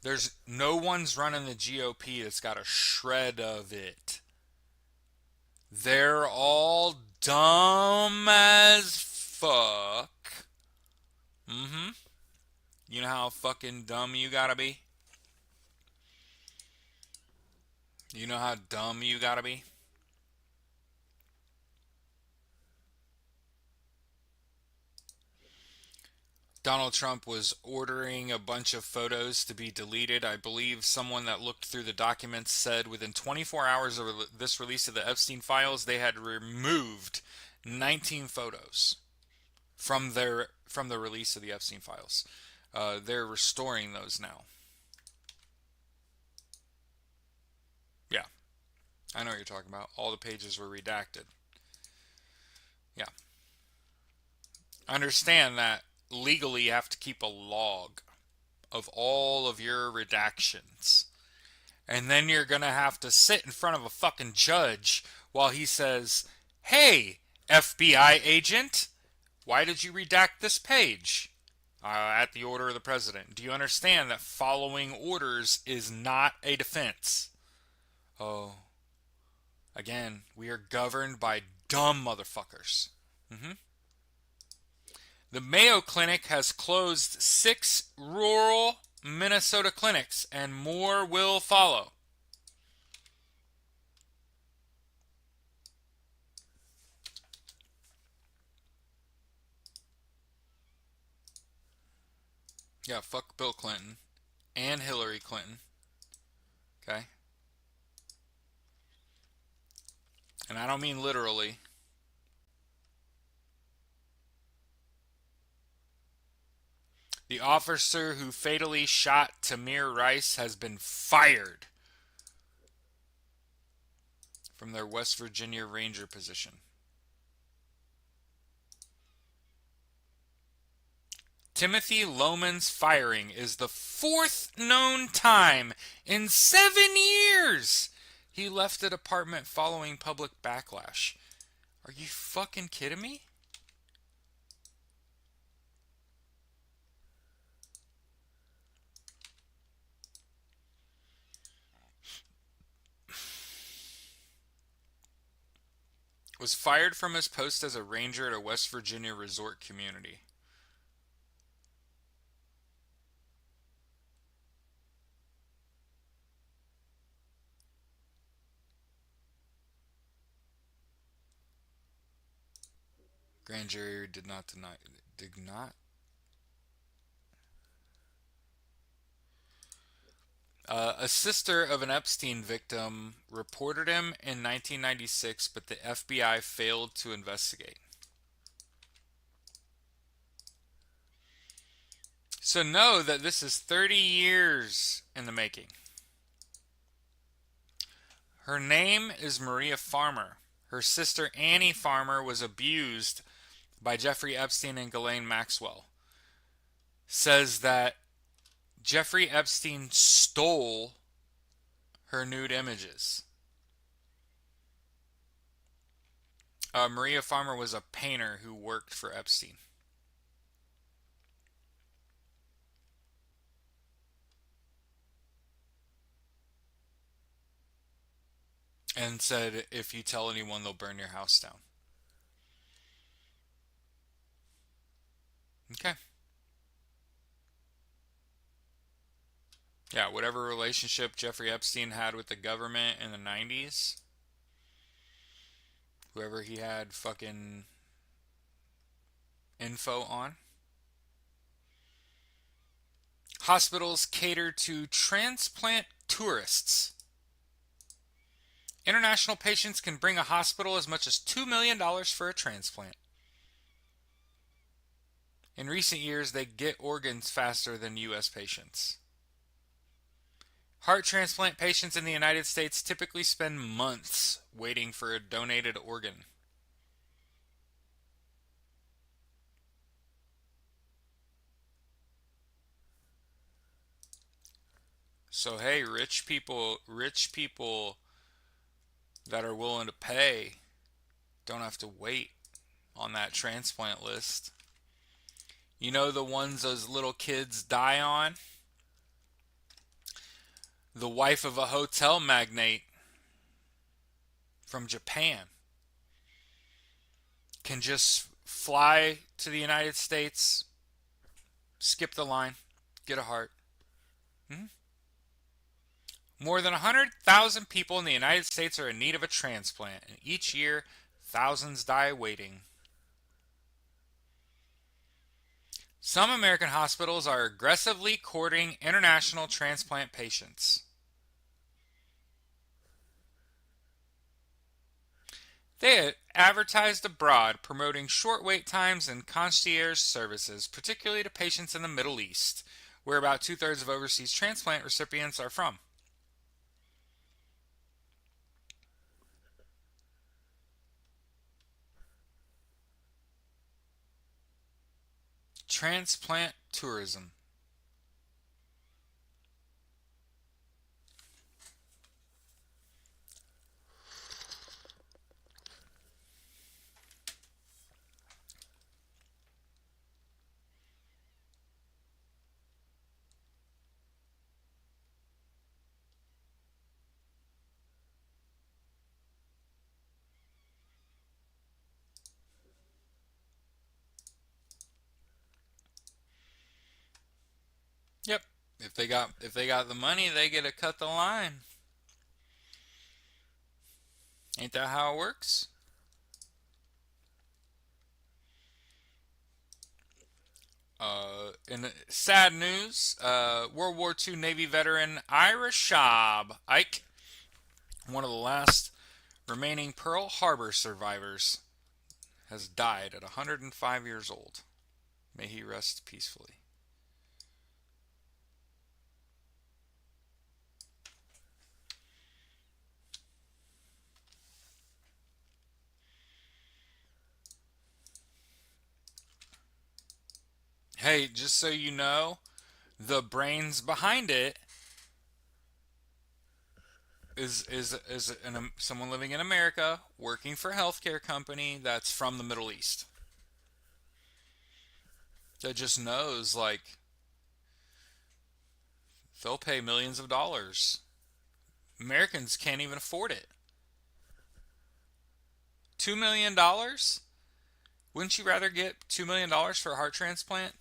Speaker 1: There's no one's running the GOP that's got a shred of it. They're all dumb as fuck. Mm-hmm. You know how fucking dumb you gotta be? You know how dumb you gotta be? Donald Trump was ordering a bunch of photos to be deleted. I believe someone that looked through the documents said within 24 hours of this release of the Epstein files, they had removed 19 photos from the release of the Epstein files. They're restoring those now. Yeah, I know what you're talking about. All the pages were redacted. Yeah, I understand that legally you have to keep a log of all of your redactions. And then you're going to have to sit in front of a fucking judge while he says, "Hey, FBI agent, why did you redact this page?" At the order of the president. Do you understand that following orders is not a defense? Oh, again, we are governed by dumb motherfuckers. Mm-hmm. The Mayo Clinic has closed 6 rural Minnesota clinics, and more will follow. Yeah, fuck Bill Clinton and Hillary Clinton. Okay? And I don't mean literally. The officer who fatally shot Tamir Rice has been fired from their West Virginia Ranger position. Timothy Loman's firing is the 4th known time in 7 years he left the department following public backlash. Are you fucking kidding me? Was fired from his post as a ranger at a West Virginia resort community. Grand jury did not. A sister of an Epstein victim reported him in 1996, but the FBI failed to investigate. So know that this is 30 years in the making. Her name is Maria Farmer. Her sister Annie Farmer was abused by Jeffrey Epstein and Ghislaine Maxwell. Says that Jeffrey Epstein stole her nude images. Maria Farmer was a painter who worked for Epstein. And said, if you tell anyone, they'll burn your house down. Okay. Yeah, whatever relationship Jeffrey Epstein had with the government in the 90s, whoever he had fucking info on. Hospitals cater to transplant tourists. International patients can bring a hospital as much as $2 million for a transplant. In recent years, they get organs faster than U.S. patients. Heart transplant patients in the United States typically spend months waiting for a donated organ. So hey, rich people that are willing to pay don't have to wait on that transplant list. You know the ones those little kids die on? The wife of a hotel magnate from Japan can just fly to the United States, skip the line, get a heart. Hmm? More than 100,000 people in the United States are in need of a transplant, and each year, thousands die waiting. Some American hospitals are aggressively courting international transplant patients. They advertised abroad, promoting short wait times and concierge services, particularly to patients in the Middle East, where about two-thirds of overseas transplant recipients are from. Transplant tourism. Yep. If they got the money, they get to cut the line. Ain't that how it works? In sad news, World War II Navy veteran Ira Schaub Ike, one of the last remaining Pearl Harbor survivors, has died at 105 years old. May he rest peacefully. Hey, just so you know, the brains behind it is someone living in America working for a healthcare company that's from the Middle East that just knows like they'll pay millions of dollars. Americans can't even afford it. $2 million? Wouldn't you rather get $2 million for a heart transplant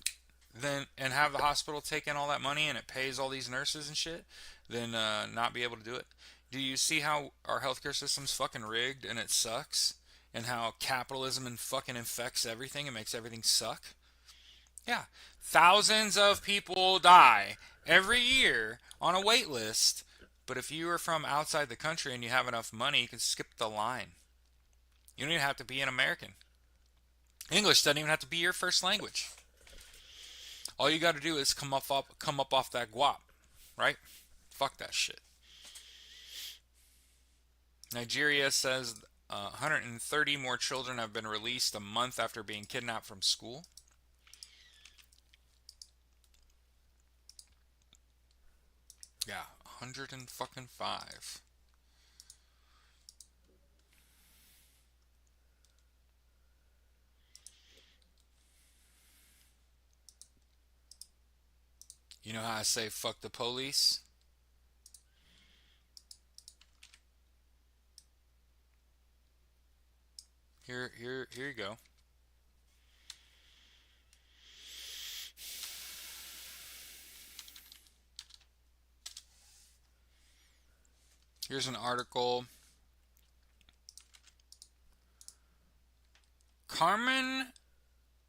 Speaker 1: than and have the hospital take in all that money and it pays all these nurses and shit than not be able to do it? Do you see how our healthcare system's fucking rigged and it sucks? And how capitalism and fucking infects everything and makes everything suck? Yeah. Thousands of people die every year on a wait list. But if you are from outside the country and you have enough money, you can skip the line. You don't even have to be an American. English doesn't even have to be your first language. All you got to do is come up off that guap, right? Fuck that shit. Nigeria says 130 more children have been released a month after being kidnapped from school. Yeah, 105. You know how I say fuck the police? Here you go. Here's an article. Carmen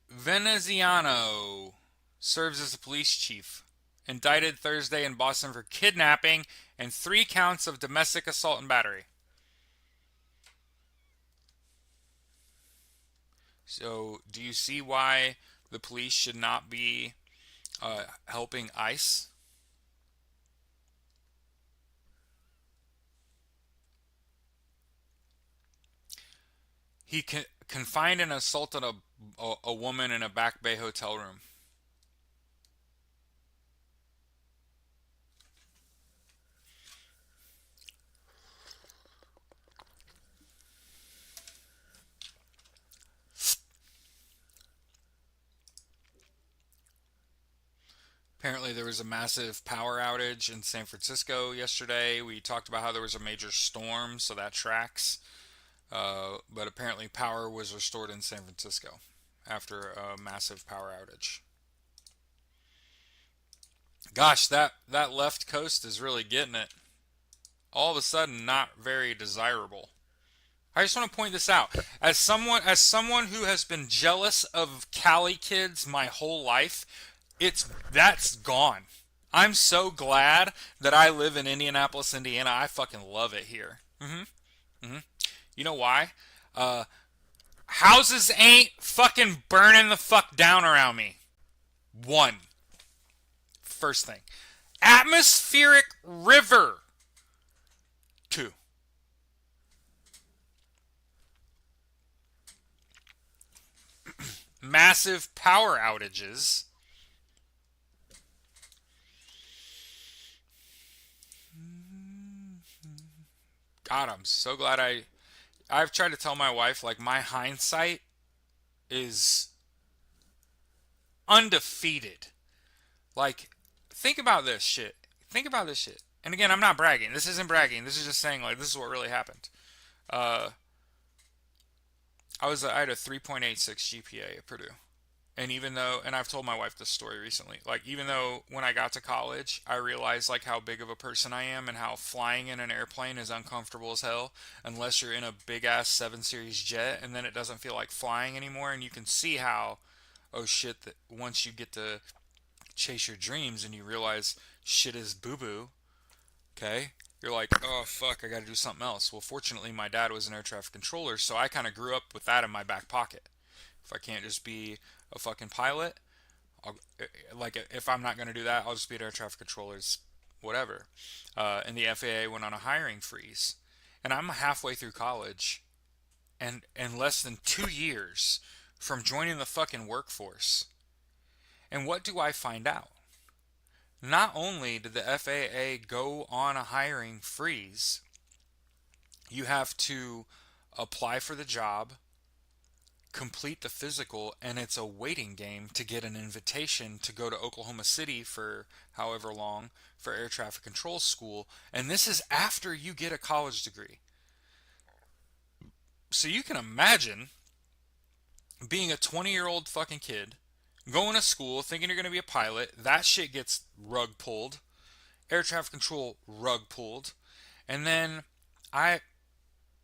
Speaker 1: Veneziano serves as a police chief, indicted Thursday in Boston for kidnapping and 3 counts of domestic assault and battery. So, do you see why the police should not be helping ICE? He confined and assaulted a woman in a Back Bay hotel room. Apparently, there was a massive power outage in San Francisco yesterday. We talked about how there was a major storm, so that tracks. But apparently, power was restored in San Francisco after a massive power outage. Gosh, that left coast is really getting it. All of a sudden, not very desirable. I just want to point this out. As someone who has been jealous of Cali kids my whole life, that's gone. I'm so glad that I live in Indianapolis, Indiana. I fucking love it here. You know why? Uh, Houses ain't fucking burning the fuck down around me. One. First thing. Atmospheric river. Two. Massive power outages. God, I'm so glad I've tried to tell my wife like my hindsight is undefeated. Like think about this shit. Think about this shit. And again, I'm not bragging. This isn't bragging. This is just saying like this is what really happened. Uh I had a 3.86 GPA at Purdue. And even though, and I've told my wife this story recently, like even though when I got to college, I realized like how big of a person I am and how flying in an airplane is uncomfortable as hell unless you're in a big ass 7 Series jet and then it doesn't feel like flying anymore. And you can see how, oh shit, that once you get to chase your dreams and you realize shit is boo boo, okay? You're like, oh fuck, I gotta do something else. Well, fortunately, my dad was an air traffic controller, so I kind of grew up with that in my back pocket. If I can't just be a fucking pilot, I'll, like if I'm not going to do that, I'll just be an air traffic controllers, whatever. And the FAA went on a hiring freeze, and I'm halfway through college, and in less than 2 years from joining the fucking workforce. And what do I find out? Not only did the FAA go on a hiring freeze, you have to apply for the job, complete the physical, and it's a waiting game to get an invitation to go to Oklahoma City for however long for air traffic control school. And this is after you get a college degree. So you can imagine being a 20-year-old fucking kid, going to school thinking you're going to be a pilot. That shit gets rug pulled. Air traffic control rug pulled. And then I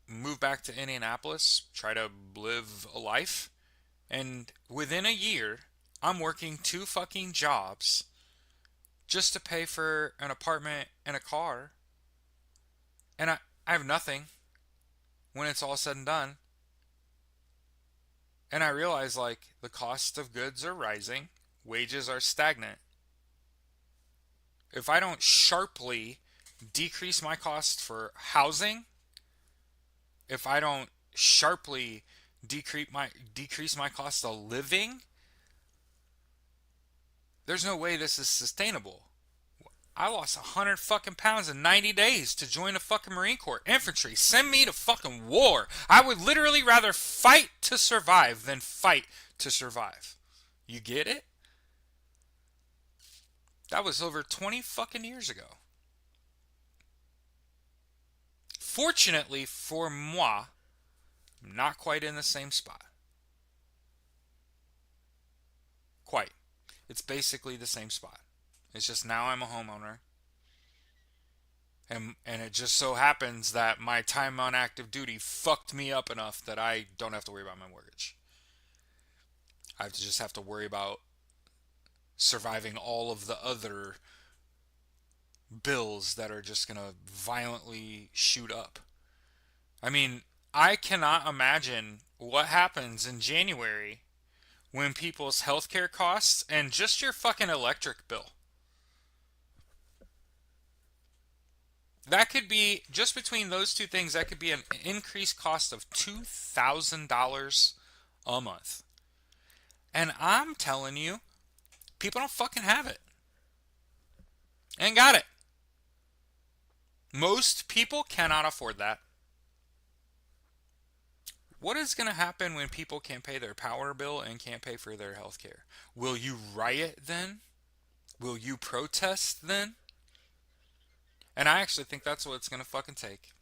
Speaker 1: move back to Indianapolis, try to live a life. And within a year, I'm working two fucking jobs just to pay for an apartment and a car. And I have nothing when it's all said and done. And I realize like the cost of goods are rising, wages are stagnant. If I don't sharply decrease my cost for housing, if I don't sharply decrease my cost of living, there's no way this is sustainable. I lost 100 fucking pounds in 90 days to join the fucking Marine Corps. Infantry, send me to fucking war. I would literally rather fight to survive than fight to survive. You get it? That was over 20 fucking years ago. Fortunately for moi, I'm not quite in the same spot. Quite. It's basically the same spot. It's just now I'm a homeowner. And it just so happens that my time on active duty fucked me up enough that I don't have to worry about my mortgage. I just have to worry about surviving all of the other bills that are just going to violently shoot up. I mean, I cannot imagine what happens in January when people's healthcare costs and just your fucking electric bill. That could be just between those two things. That could be an increased cost of $2,000 a month. And I'm telling you, people don't fucking have it. Ain't got it. Most people cannot afford that. What is going to happen when people can't pay their power bill and can't pay for their health care? Will you riot then? Will you protest then? And I actually think that's what it's going to fucking take.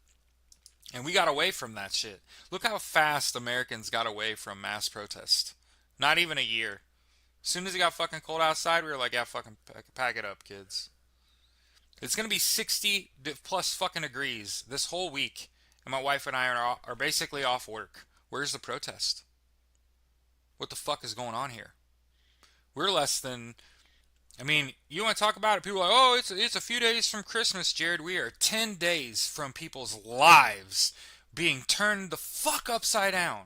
Speaker 1: And we got away from that shit. Look how fast Americans got away from mass protest. Not even a year. As soon as it got fucking cold outside, we were like, yeah, fucking pack it up, kids. It's going to be 60 plus fucking degrees this whole week. And my wife and I are basically off work. Where's the protest? What the fuck is going on here? We're less than. I mean, you want to talk about it? People are like, oh, it's a few days from Christmas, Jared. We are 10 days from people's lives being turned the fuck upside down.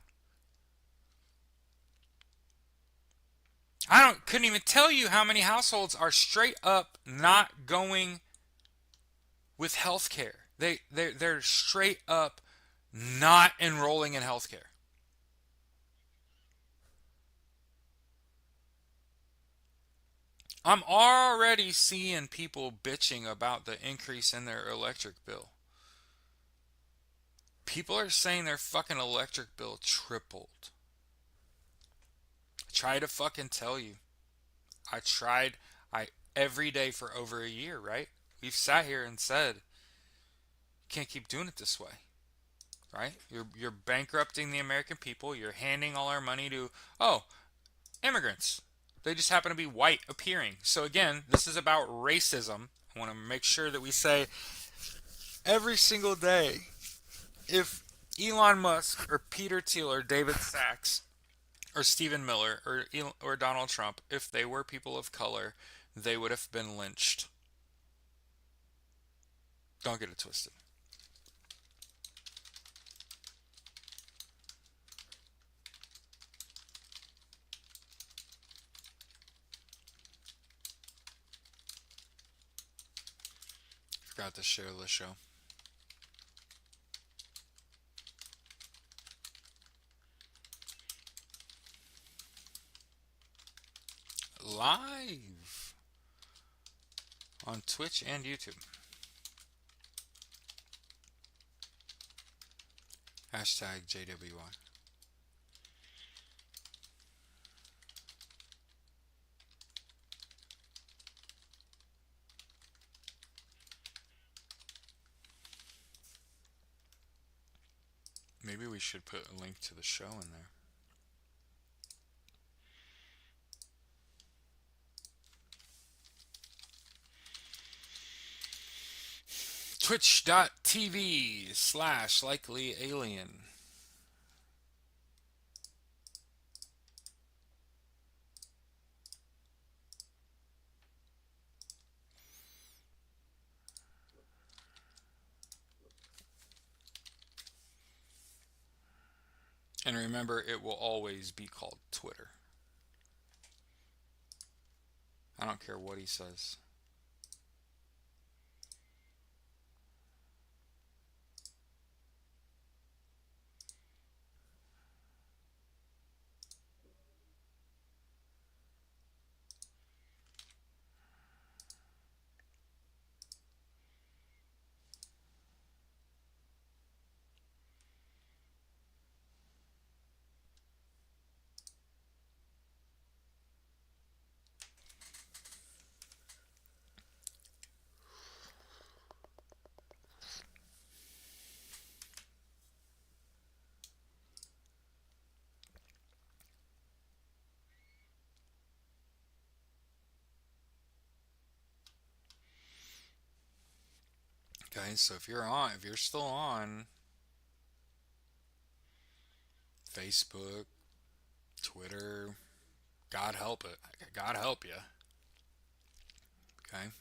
Speaker 1: Couldn't even tell you how many households are straight up not going with health care. They're straight up not enrolling in health care. I'm already seeing people bitching about the increase in their electric bill. People are saying their fucking electric bill tripled. I try to fucking tell you. I tried I every day for over a year, right? We've sat here and said, you can't keep doing it this way, right? You're bankrupting the American people. You're handing all our money to immigrants. They just happen to be white appearing. So again, this is about racism. I want to make sure that we say every single day, if Elon Musk or Peter Thiel or David Sachs or Stephen Miller or Donald Trump, if they were people of color, they would have been lynched. Don't get it twisted. Forgot to share the show. Live on Twitch and YouTube. Hashtag JWY. Maybe we should put a link to the show in there. Twitch.tv/likelyalien. And remember, it will always be called Twitter. I don't care what he says. Okay, so if you're still on Facebook, Twitter, God help it. God help you. Okay?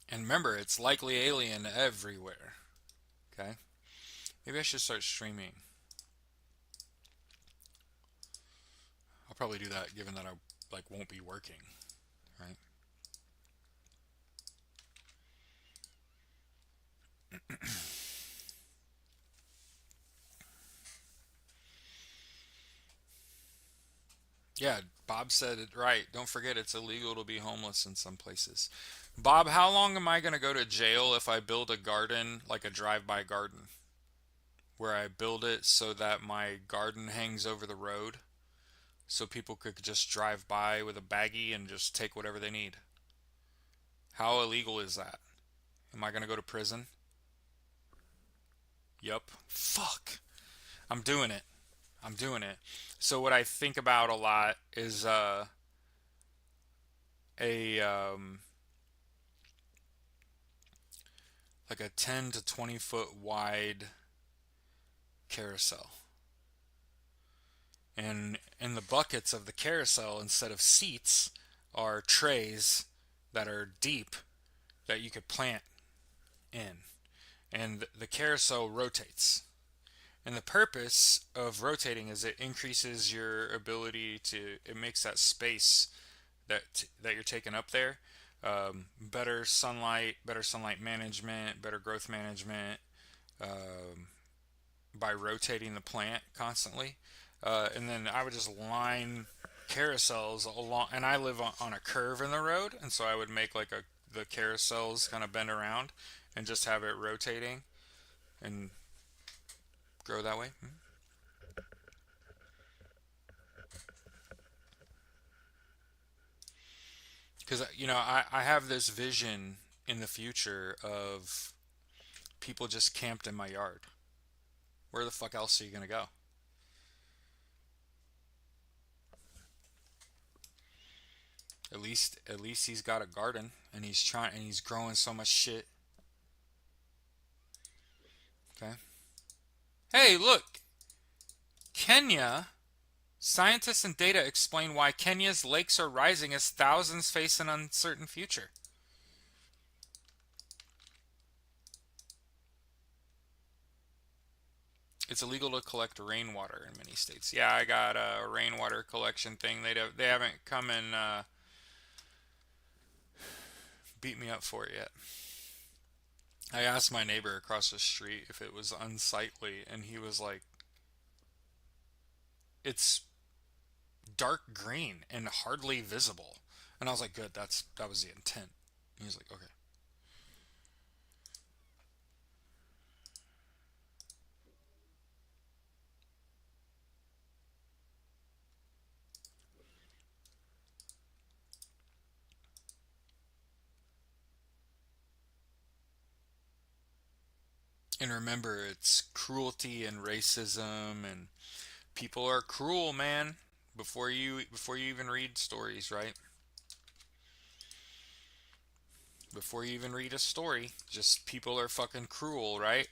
Speaker 1: And remember, it's likely alien everywhere. Okay? Maybe I should start streaming. I'll probably do that given that I like won't be working, right? Yeah, Bob said it right. Don't forget it's illegal to be homeless in some places. Bob, how long am I going to go to jail if I build a garden, like a drive-by garden, where I build it so that my garden hangs over the road so people could just drive by with a baggie and just take whatever they need? How illegal is that? Am I going to go to prison? Yup. Fuck. I'm doing it. I'm doing it. So what I think about a lot is a like a 10 to 20 foot wide carousel. And in the buckets of the carousel, instead of seats, are trays that are deep that you could plant in. And the carousel rotates. And the purpose of rotating is it increases your ability to, it makes that space that you're taking up there better sunlight management, better growth management, um, by rotating the plant constantly. And then I would just line carousels along, and I live on a curve in the road, and so I would make like the carousels kind of bend around and just have it rotating and grow that way. Because I have this vision in the future of people just camped in my yard. Where the fuck else are you gonna go? At least he's got a garden and he's growing so much shit. Okay. Hey, look, Kenya. Scientists and data explain why Kenya's lakes are rising as thousands face an uncertain future. It's illegal to collect rainwater in many states. Yeah, I got a rainwater collection thing. They haven't come and beat me up for it yet. I asked my neighbor across the street if it was unsightly, and he was like, "It's dark green and hardly visible." And I was like, "Good, that was the intent." And he was like, "Okay." And remember, it's cruelty and racism, and people are cruel, man. Before you even read stories, right? Before you even read a story, just people are fucking cruel, right?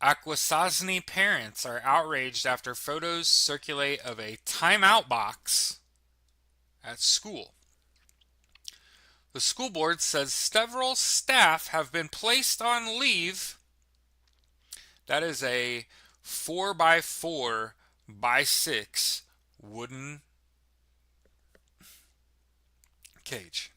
Speaker 1: Akwesasne parents are outraged after photos circulate of a timeout box at school. The school board says several staff have been placed on leave. That is a 4x4x6 wooden cage.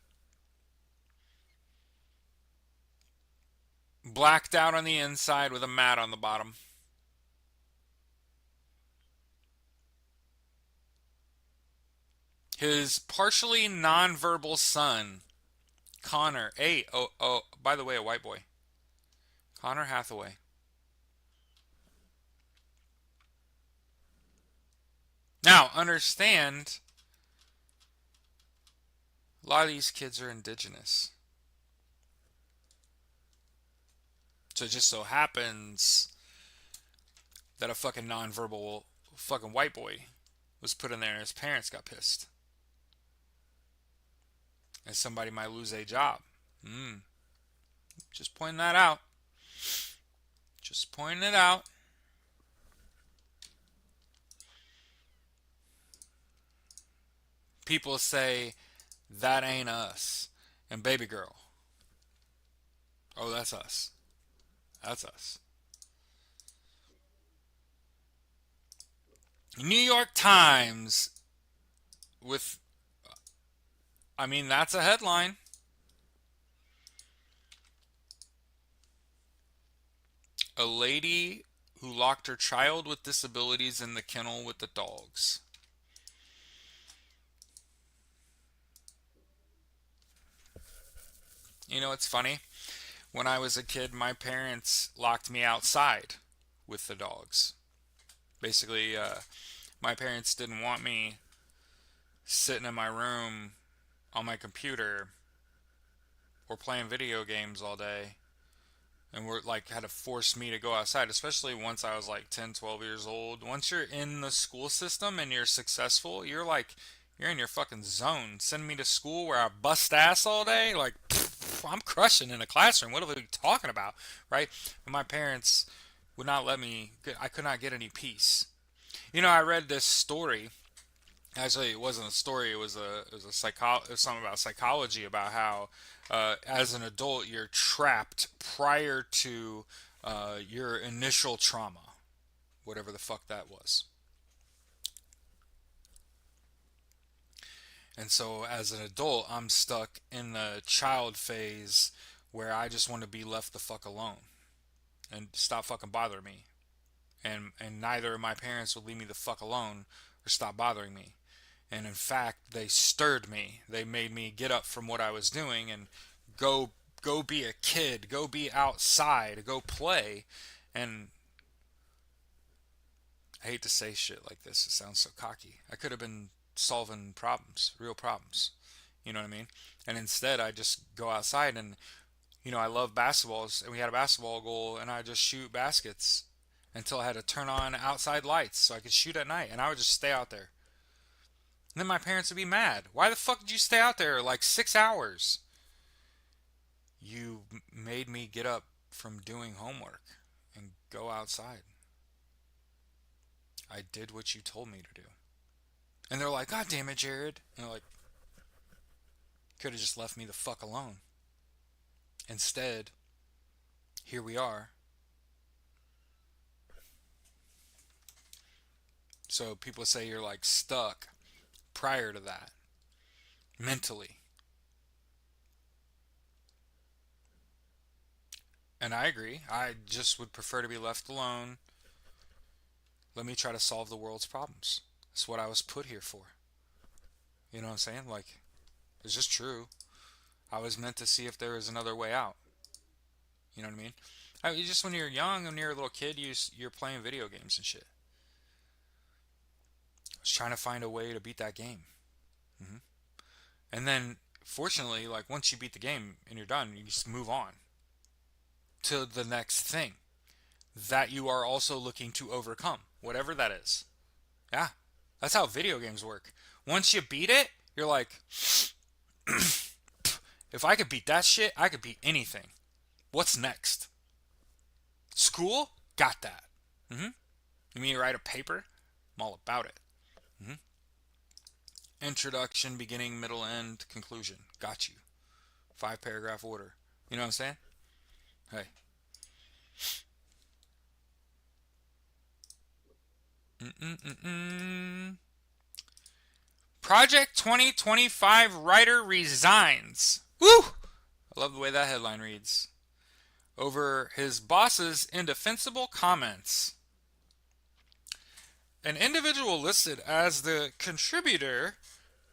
Speaker 1: Blacked out on the inside with a mat on the bottom. His partially nonverbal son, Connor, by the way, a white boy, Connor Hathaway. Now, understand, a lot of these kids are indigenous. So it just so happens that a fucking nonverbal fucking white boy was put in there and his parents got pissed. And somebody might lose a job. Mm, just pointing that out. Just pointing it out. People say, that ain't us. And baby girl, oh, that's us. That's us. New York Times with, I mean, that's a headline. A lady who locked her child with disabilities in the kennel with the dogs. You know, it's funny. When I was a kid, my parents locked me outside with the dogs. Basically, my parents didn't want me sitting in my room on my computer or playing video games all day, and were like had to force me to go outside, especially once I was like 10, 12 years old. Once you're in the school system and you're successful, you're like you're in your fucking zone. Send me to school where I bust ass all day, like pff, I'm crushing in a classroom. What are we talking about, right? And my parents would not let me. I could not get any peace. You know, I read this story. Actually, it wasn't a story. It was something about psychology, about how as an adult you're trapped prior to your initial trauma, whatever the fuck that was. And so as an adult, I'm stuck in the child phase where I just want to be left the fuck alone and stop fucking bothering me. And neither of my parents would leave me the fuck alone or stop bothering me. And in fact, they stirred me. They made me get up from what I was doing and go go be a kid, go be outside, go play. And I hate to say shit like this. It sounds so cocky. I could have been solving problems, real problems. You know what I mean? And instead, I just go outside and I love basketballs, and we had a basketball goal, and I just shoot baskets until I had to turn on outside lights so I could shoot at night, and I would just stay out there. And then my parents would be mad. Why the fuck did you stay out there like 6 hours? You made me get up from doing homework and go outside. I did what you told me to do. And they're like, God damn it, Jared. And they're like, could have just left me the fuck alone. Instead, here we are. So people say you're like stuck prior to that, mentally. And I agree. I just would prefer to be left alone. Let me try to solve the world's problems. That's what I was put here for. You know what I'm saying? Like, it's just true. I was meant to see if there was another way out. You know what I mean? Just when you're young, when you're a little kid, you're playing video games and shit. I was trying to find a way to beat that game. hmm And then, fortunately, like once you beat the game and you're done, you just move on to the next thing that you are also looking to overcome, whatever that is. Yeah, that's how video games work. Once you beat it, you're like, if I could beat that shit, I could beat anything. What's next? School? Got that. Mm-hmm. You mean write a paper? I'm all about it. Mm-hmm. Introduction, beginning, middle, end, conclusion. Got you. 5 paragraph order. You know what I'm saying? Hey. Mm-mm-mm-mm. Project 2025 writer resigns. Woo! I love the way that headline reads. Over his boss's indefensible comments. An individual listed as the contributor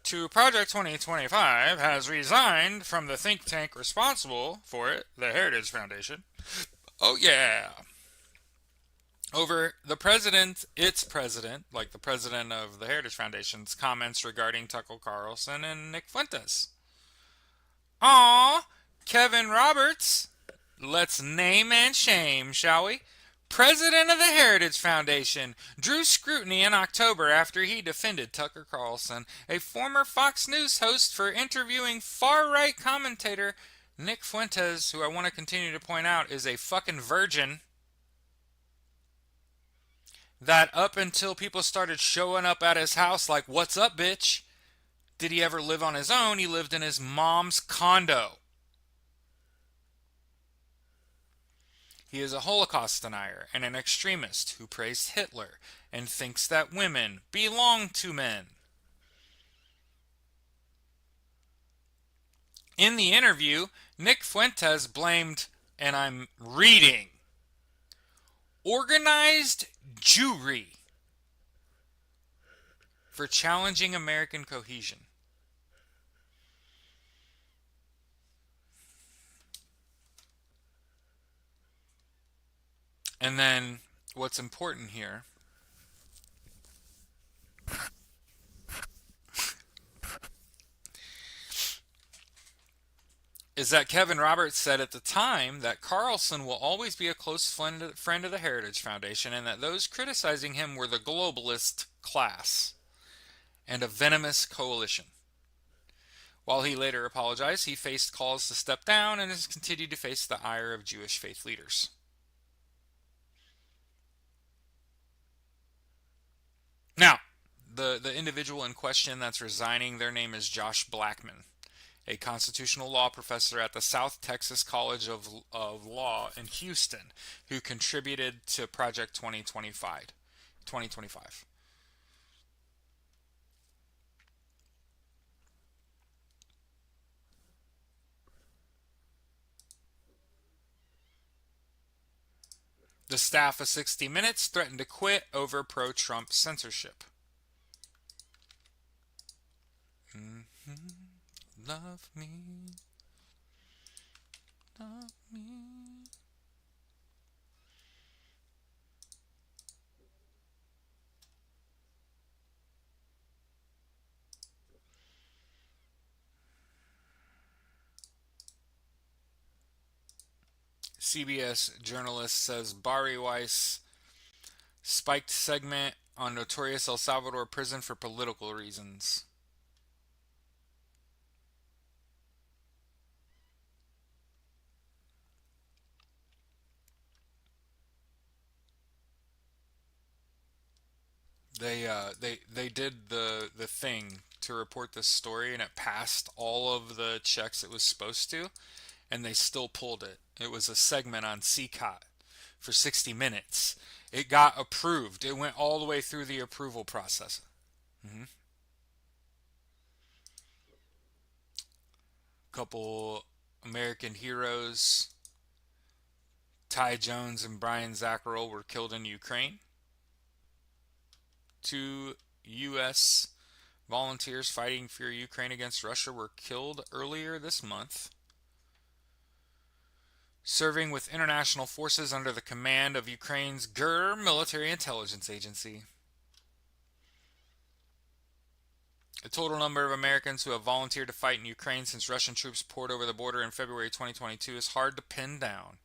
Speaker 1: to Project 2025 has resigned from the think tank responsible for it, the Heritage Foundation. Oh, yeah. Over its president, like the president of the Heritage Foundation's comments regarding Tucker Carlson and Nick Fuentes. Aw, Kevin Roberts. Let's name and shame, shall we? President of the Heritage Foundation drew scrutiny in October after he defended Tucker Carlson, a former Fox News host, for interviewing far-right commentator Nick Fuentes, who I want to continue to point out is a fucking virgin. That up until people started showing up at his house like, what's up, bitch? Did he ever live on his own? He lived in his mom's condo. He is a Holocaust denier and an extremist who praised Hitler and thinks that women belong to men. In the interview, Nick Fuentes blamed, and I'm reading, organized Jewry for challenging American cohesion. And then what's important here is that Kevin Roberts said at the time that Carlson will always be a close friend of the Heritage Foundation and that those criticizing him were the globalist class and a venomous coalition. While he later apologized, he faced calls to step down and has continued to face the ire of Jewish faith leaders. Now, the individual in question that's resigning, their name is Josh Blackman, a constitutional law professor at the South Texas College of Law in Houston, who contributed to Project 2025. The staff of 60 Minutes threatened to quit over pro-Trump censorship. Love me, love me. CBS journalist says Bari Weiss spiked segment on notorious El Salvador prison for political reasons. They did the thing to report this story and it passed all of the checks it was supposed to, and they still pulled it. It was a segment on CCOT for 60 Minutes. It got approved. It went all the way through the approval process. Mm-hmm. Couple American heroes, Ty Jones and Brian Zackerl, were killed in Ukraine. 2 U.S. volunteers fighting for Ukraine against Russia were killed earlier this month, serving with international forces under the command of Ukraine's GER military intelligence agency. The total number of Americans who have volunteered to fight in Ukraine since Russian troops poured over the border in February 2022 is hard to pin down.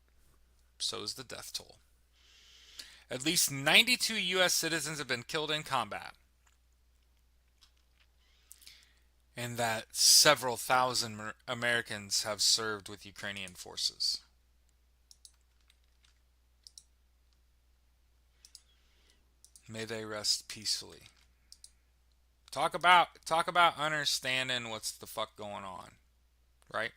Speaker 1: So is the death toll. At least 92 U.S. citizens have been killed in combat, and that several thousand Americans have served with Ukrainian forces. May they rest peacefully. Talk about understanding what's the fuck going on, right?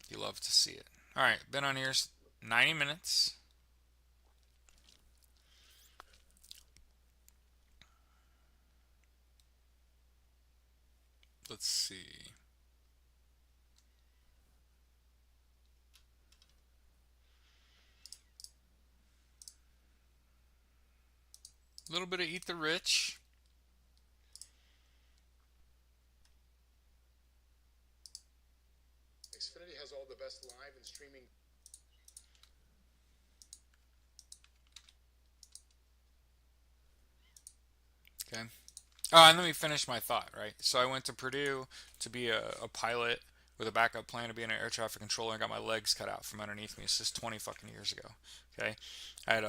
Speaker 1: You love to see it. All right, been on here 90 minutes. Let's see. A little bit of Eat the Rich.
Speaker 2: Xfinity has all the best live and streaming.
Speaker 1: Okay. Oh, and let me finish my thought, right? So I went to Purdue to be a pilot with a backup plan to be an air traffic controller and got my legs cut out from underneath me. It's just 20 fucking years ago. Okay. I had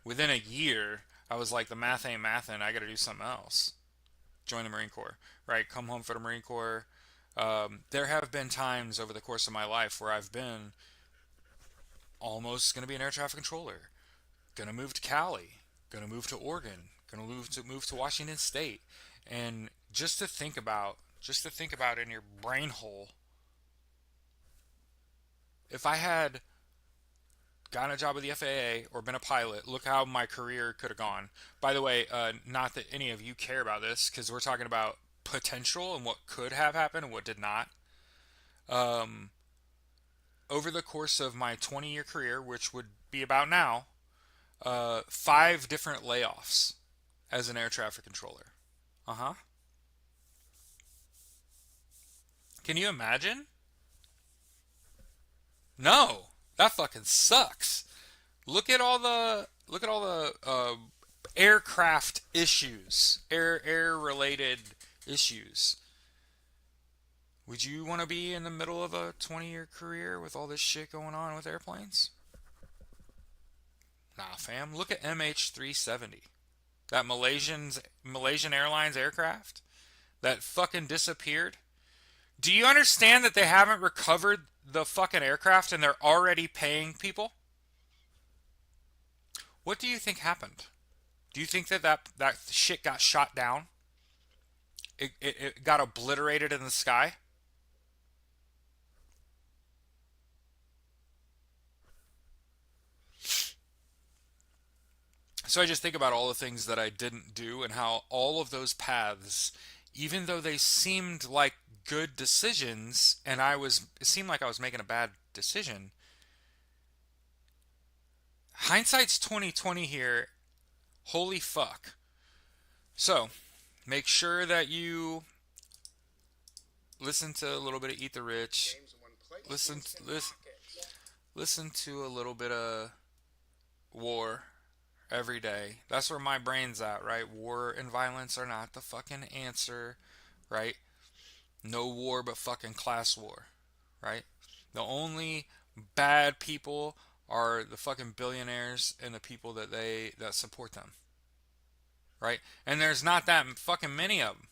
Speaker 1: within a year, I was like, the math ain't mathin'. I got to do something else. Join the Marine Corps, right? Come home for the Marine Corps. There have been times over the course of my life where I've been almost going to be an air traffic controller, going to move to Cali, going to move to Oregon, going to move to Washington State, and just to think about in your brain hole If I had gotten a job with the FAA or been a pilot, look how my career could have gone. By the way, not that any of you care about this because we're talking about potential and what could have happened and what did not. Um, Over the course of my 20-year career, which would be about now, five different layoffs as an air traffic controller. Uh huh. Can you imagine? No, that fucking sucks. Look at all the aircraft issues, air related issues. Would you want to be in the middle of a 20-year career with all this shit going on with airplanes? Nah, fam. Look at MH370. That Malaysian Airlines aircraft that fucking disappeared. Do you understand that they haven't recovered the fucking aircraft and they're already paying people? What do you think happened? Do you think that shit got shot down? It got obliterated in the sky? So I just think about all the things that I didn't do and how all of those paths, even though they seemed like good decisions and it seemed like I was making a bad decision. Hindsight's 2020 here. Holy fuck. So, make sure that you listen to a little bit of Eat the Rich.
Speaker 2: games in one place.
Speaker 1: Listen
Speaker 2: Instant
Speaker 1: listen
Speaker 2: pockets.
Speaker 1: listen to a little bit of War every day. That's where my brain's at, right? War and violence are not the fucking answer, right? No war but fucking class war, right? The only bad people are the fucking billionaires and the people that support them, right? And there's not that fucking many of them.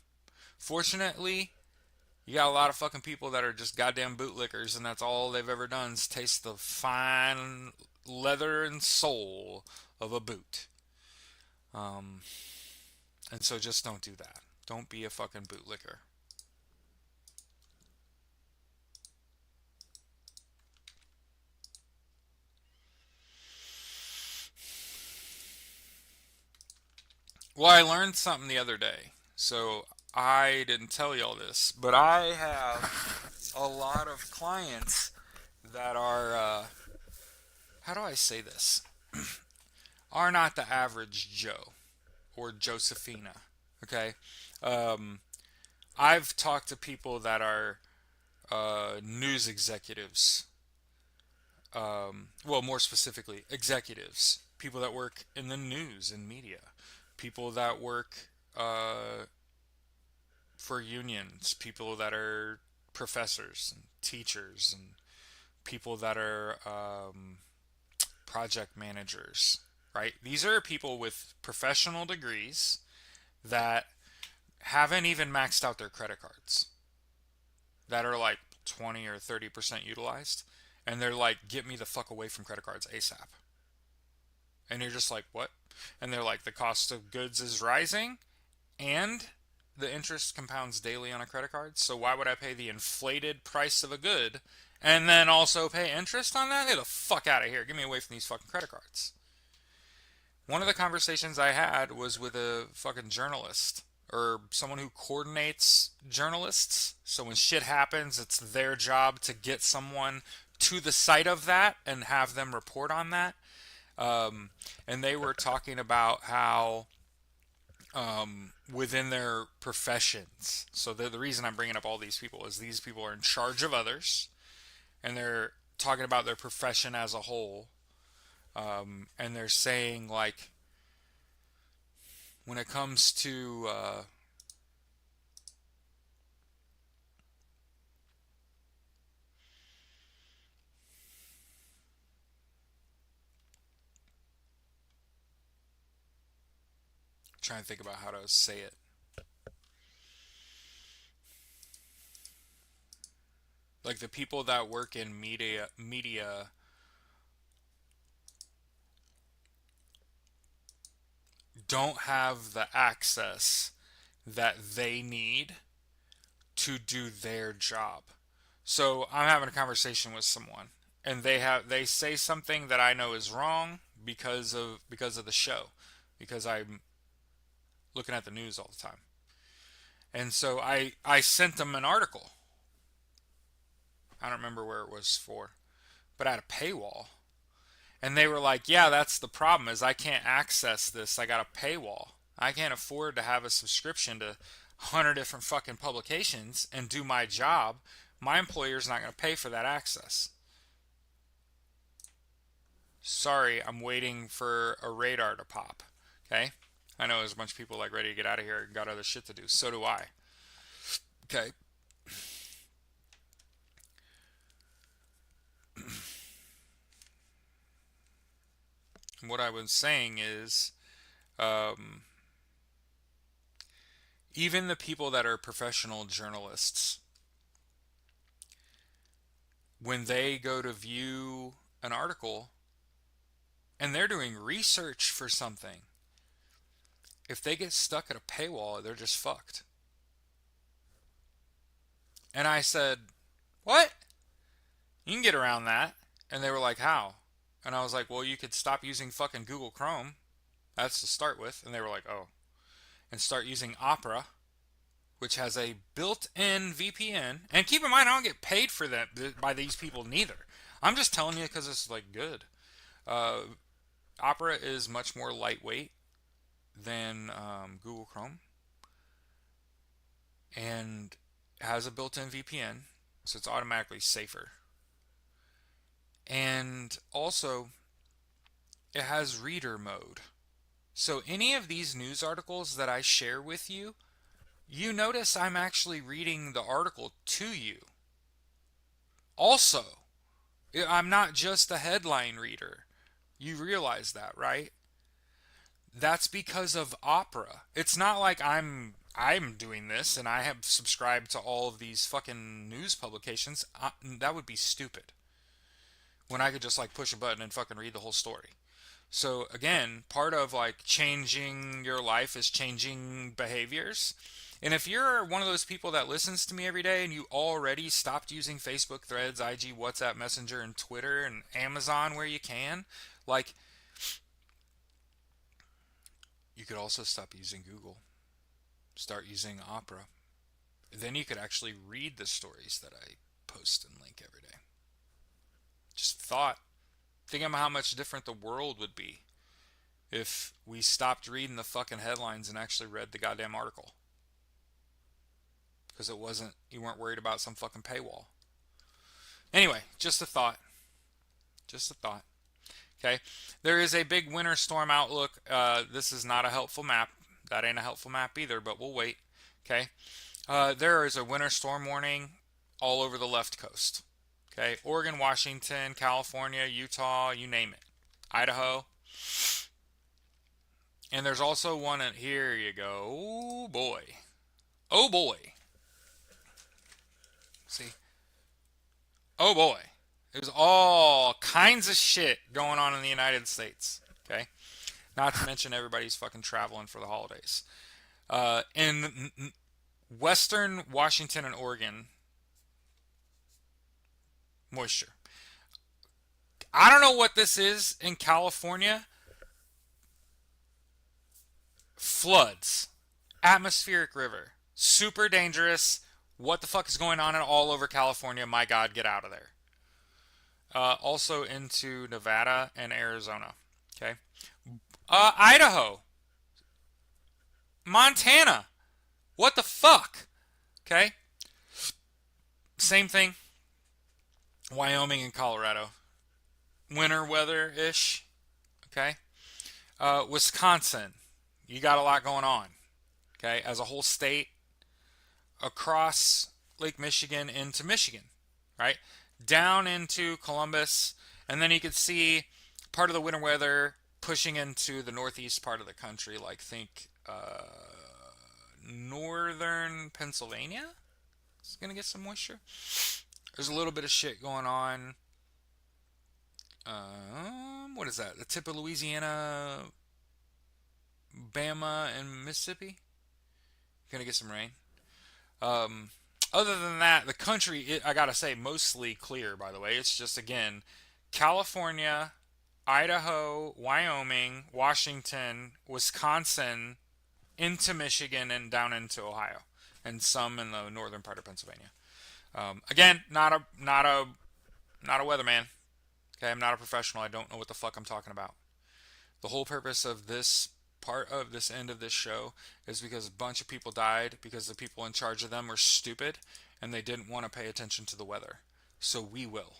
Speaker 1: Fortunately, you got a lot of fucking people that are just goddamn bootlickers, and that's all they've ever done is taste the fine leather and sole of a boot. Um, and so just don't do that. Don't be a fucking bootlicker. Well, I learned something the other day. So I didn't tell y'all this, but I have a lot of clients that are, how do I say this? Are not the average Joe or Josephina. Okay? Um, I've talked to people that are news executives. Well, more specifically, executives. People that work in the news and media. People that work uh, for unions. People that are professors and teachers and people that are project managers, right? These are people with professional degrees that haven't even maxed out their credit cards, that are like 20 or 30% utilized. And they're like, get me the fuck away from credit cards ASAP. And you're just like, what? And they're like, the cost of goods is rising and the interest compounds daily on a credit card. So why would I pay the inflated price of a good and then also pay interest on that? Get the fuck out of here. Get me away from these fucking credit cards. One of the conversations I had was with a fucking journalist or someone who coordinates journalists. So when shit happens, it's their job to get someone to the site of that and have them report on that. Um, and they were talking about how within their professions, so the reason I'm bringing up all these people is these people are in charge of others and they're talking about their profession as a whole. And they're saying, like, when it comes to trying to think about how to say it, like the people that work in media don't have the access that they need to do their job. So I'm having a conversation with someone, and they say something that I know is wrong because of the show, because I'm looking at the news all the time. And so I sent them an article. I don't remember where it was for, but I had a paywall. And they were like, "Yeah, that's the problem is I can't access this. I got a paywall. I can't afford to have a subscription to 100 different fucking publications and do my job. My employer's not going to pay for that access." Sorry, I'm waiting for a radar to pop. Okay? I know there's a bunch of people like ready to get out of here and got other shit to do. So do I. Okay? What I was saying is, um, even the people that are professional journalists, when they go to view an article and they're doing research for something, if they get stuck at a paywall, they're just fucked. And I said, "What? You can get around that." And they were like, "How?" And I was like, "Well, you could stop using fucking Google Chrome. That's to start with." And they were like, "Oh." And start using Opera, which has a built-in VPN. And keep in mind, I don't get paid for that by these people neither. I'm just telling you because it's like good. Uh, Opera is much more lightweight than Google Chrome, and has a built-in VPN, so it's automatically safer. And also, it has reader mode. So any of these news articles that I share with you, you notice I'm actually reading the article to you. Also, I'm not just a headline reader. You realize that, right? That's because of Opera. It's not like I'm doing this and I have subscribed to all of these fucking news publications. That would be stupid. When I could just like push a button and fucking read the whole story. So again, part of like changing your life is changing behaviors. And if you're one of those people that listens to me every day and you already stopped using Facebook, Threads, IG, WhatsApp, Messenger, and Twitter and Amazon where you can, like, you could also stop using Google. Start using Opera. Then you could actually read the stories that I post and link every day. Just thought. Think about how much different the world would be if we stopped reading the fucking headlines and actually read the goddamn article. Because you weren't worried about some fucking paywall. Anyway, just a thought. Just a thought. Okay. There is a big winter storm outlook. This is not a helpful map. That ain't a helpful map either, but we'll wait. Okay. There is a winter storm warning all over the left coast. Okay. Oregon, Washington, California, Utah, you name it. Idaho. And there's also one at here you go. Oh boy. Oh boy. See? Oh boy. There's all kinds of shit going on in the United States. Okay? Not to mention everybody's fucking traveling for the holidays. In western Washington and Oregon, moisture. I don't know what this is in California. Floods. Atmospheric river. Super dangerous. What the fuck is going on all over California? My God, get out of there. Also into Nevada and Arizona. Okay. Idaho. Montana. What the fuck? Okay. Same thing. Wyoming and Colorado. Winter weather ish. Okay. Wisconsin. You got a lot going on. Okay. As a whole state, across Lake Michigan into Michigan. Right. Down into Columbus. And then you could see part of the winter weather pushing into the northeast part of the country. Like, think northern Pennsylvania is going to get some moisture. There's a little bit of shit going on. What is that? The tip of Louisiana, Bama, and Mississippi. Gonna get some rain. Other than that, the country, I gotta say, mostly clear, by the way. It's just, again, California, Idaho, Wyoming, Washington, Wisconsin, into Michigan, and down into Ohio, and some in the northern part of Pennsylvania. Again, not a weatherman. Okay, I'm not a professional. I don't know what the fuck I'm talking about. The whole purpose of this part of this end of this show is because a bunch of people died because the people in charge of them were stupid and they didn't want to pay attention to the weather. So we will.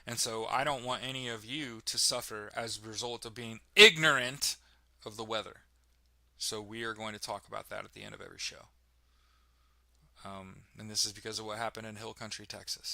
Speaker 1: And so I don't want any of you to suffer as a result of being ignorant of the weather. So we are going to talk about that at the end of every show. And this is because of what happened in Hill Country, Texas.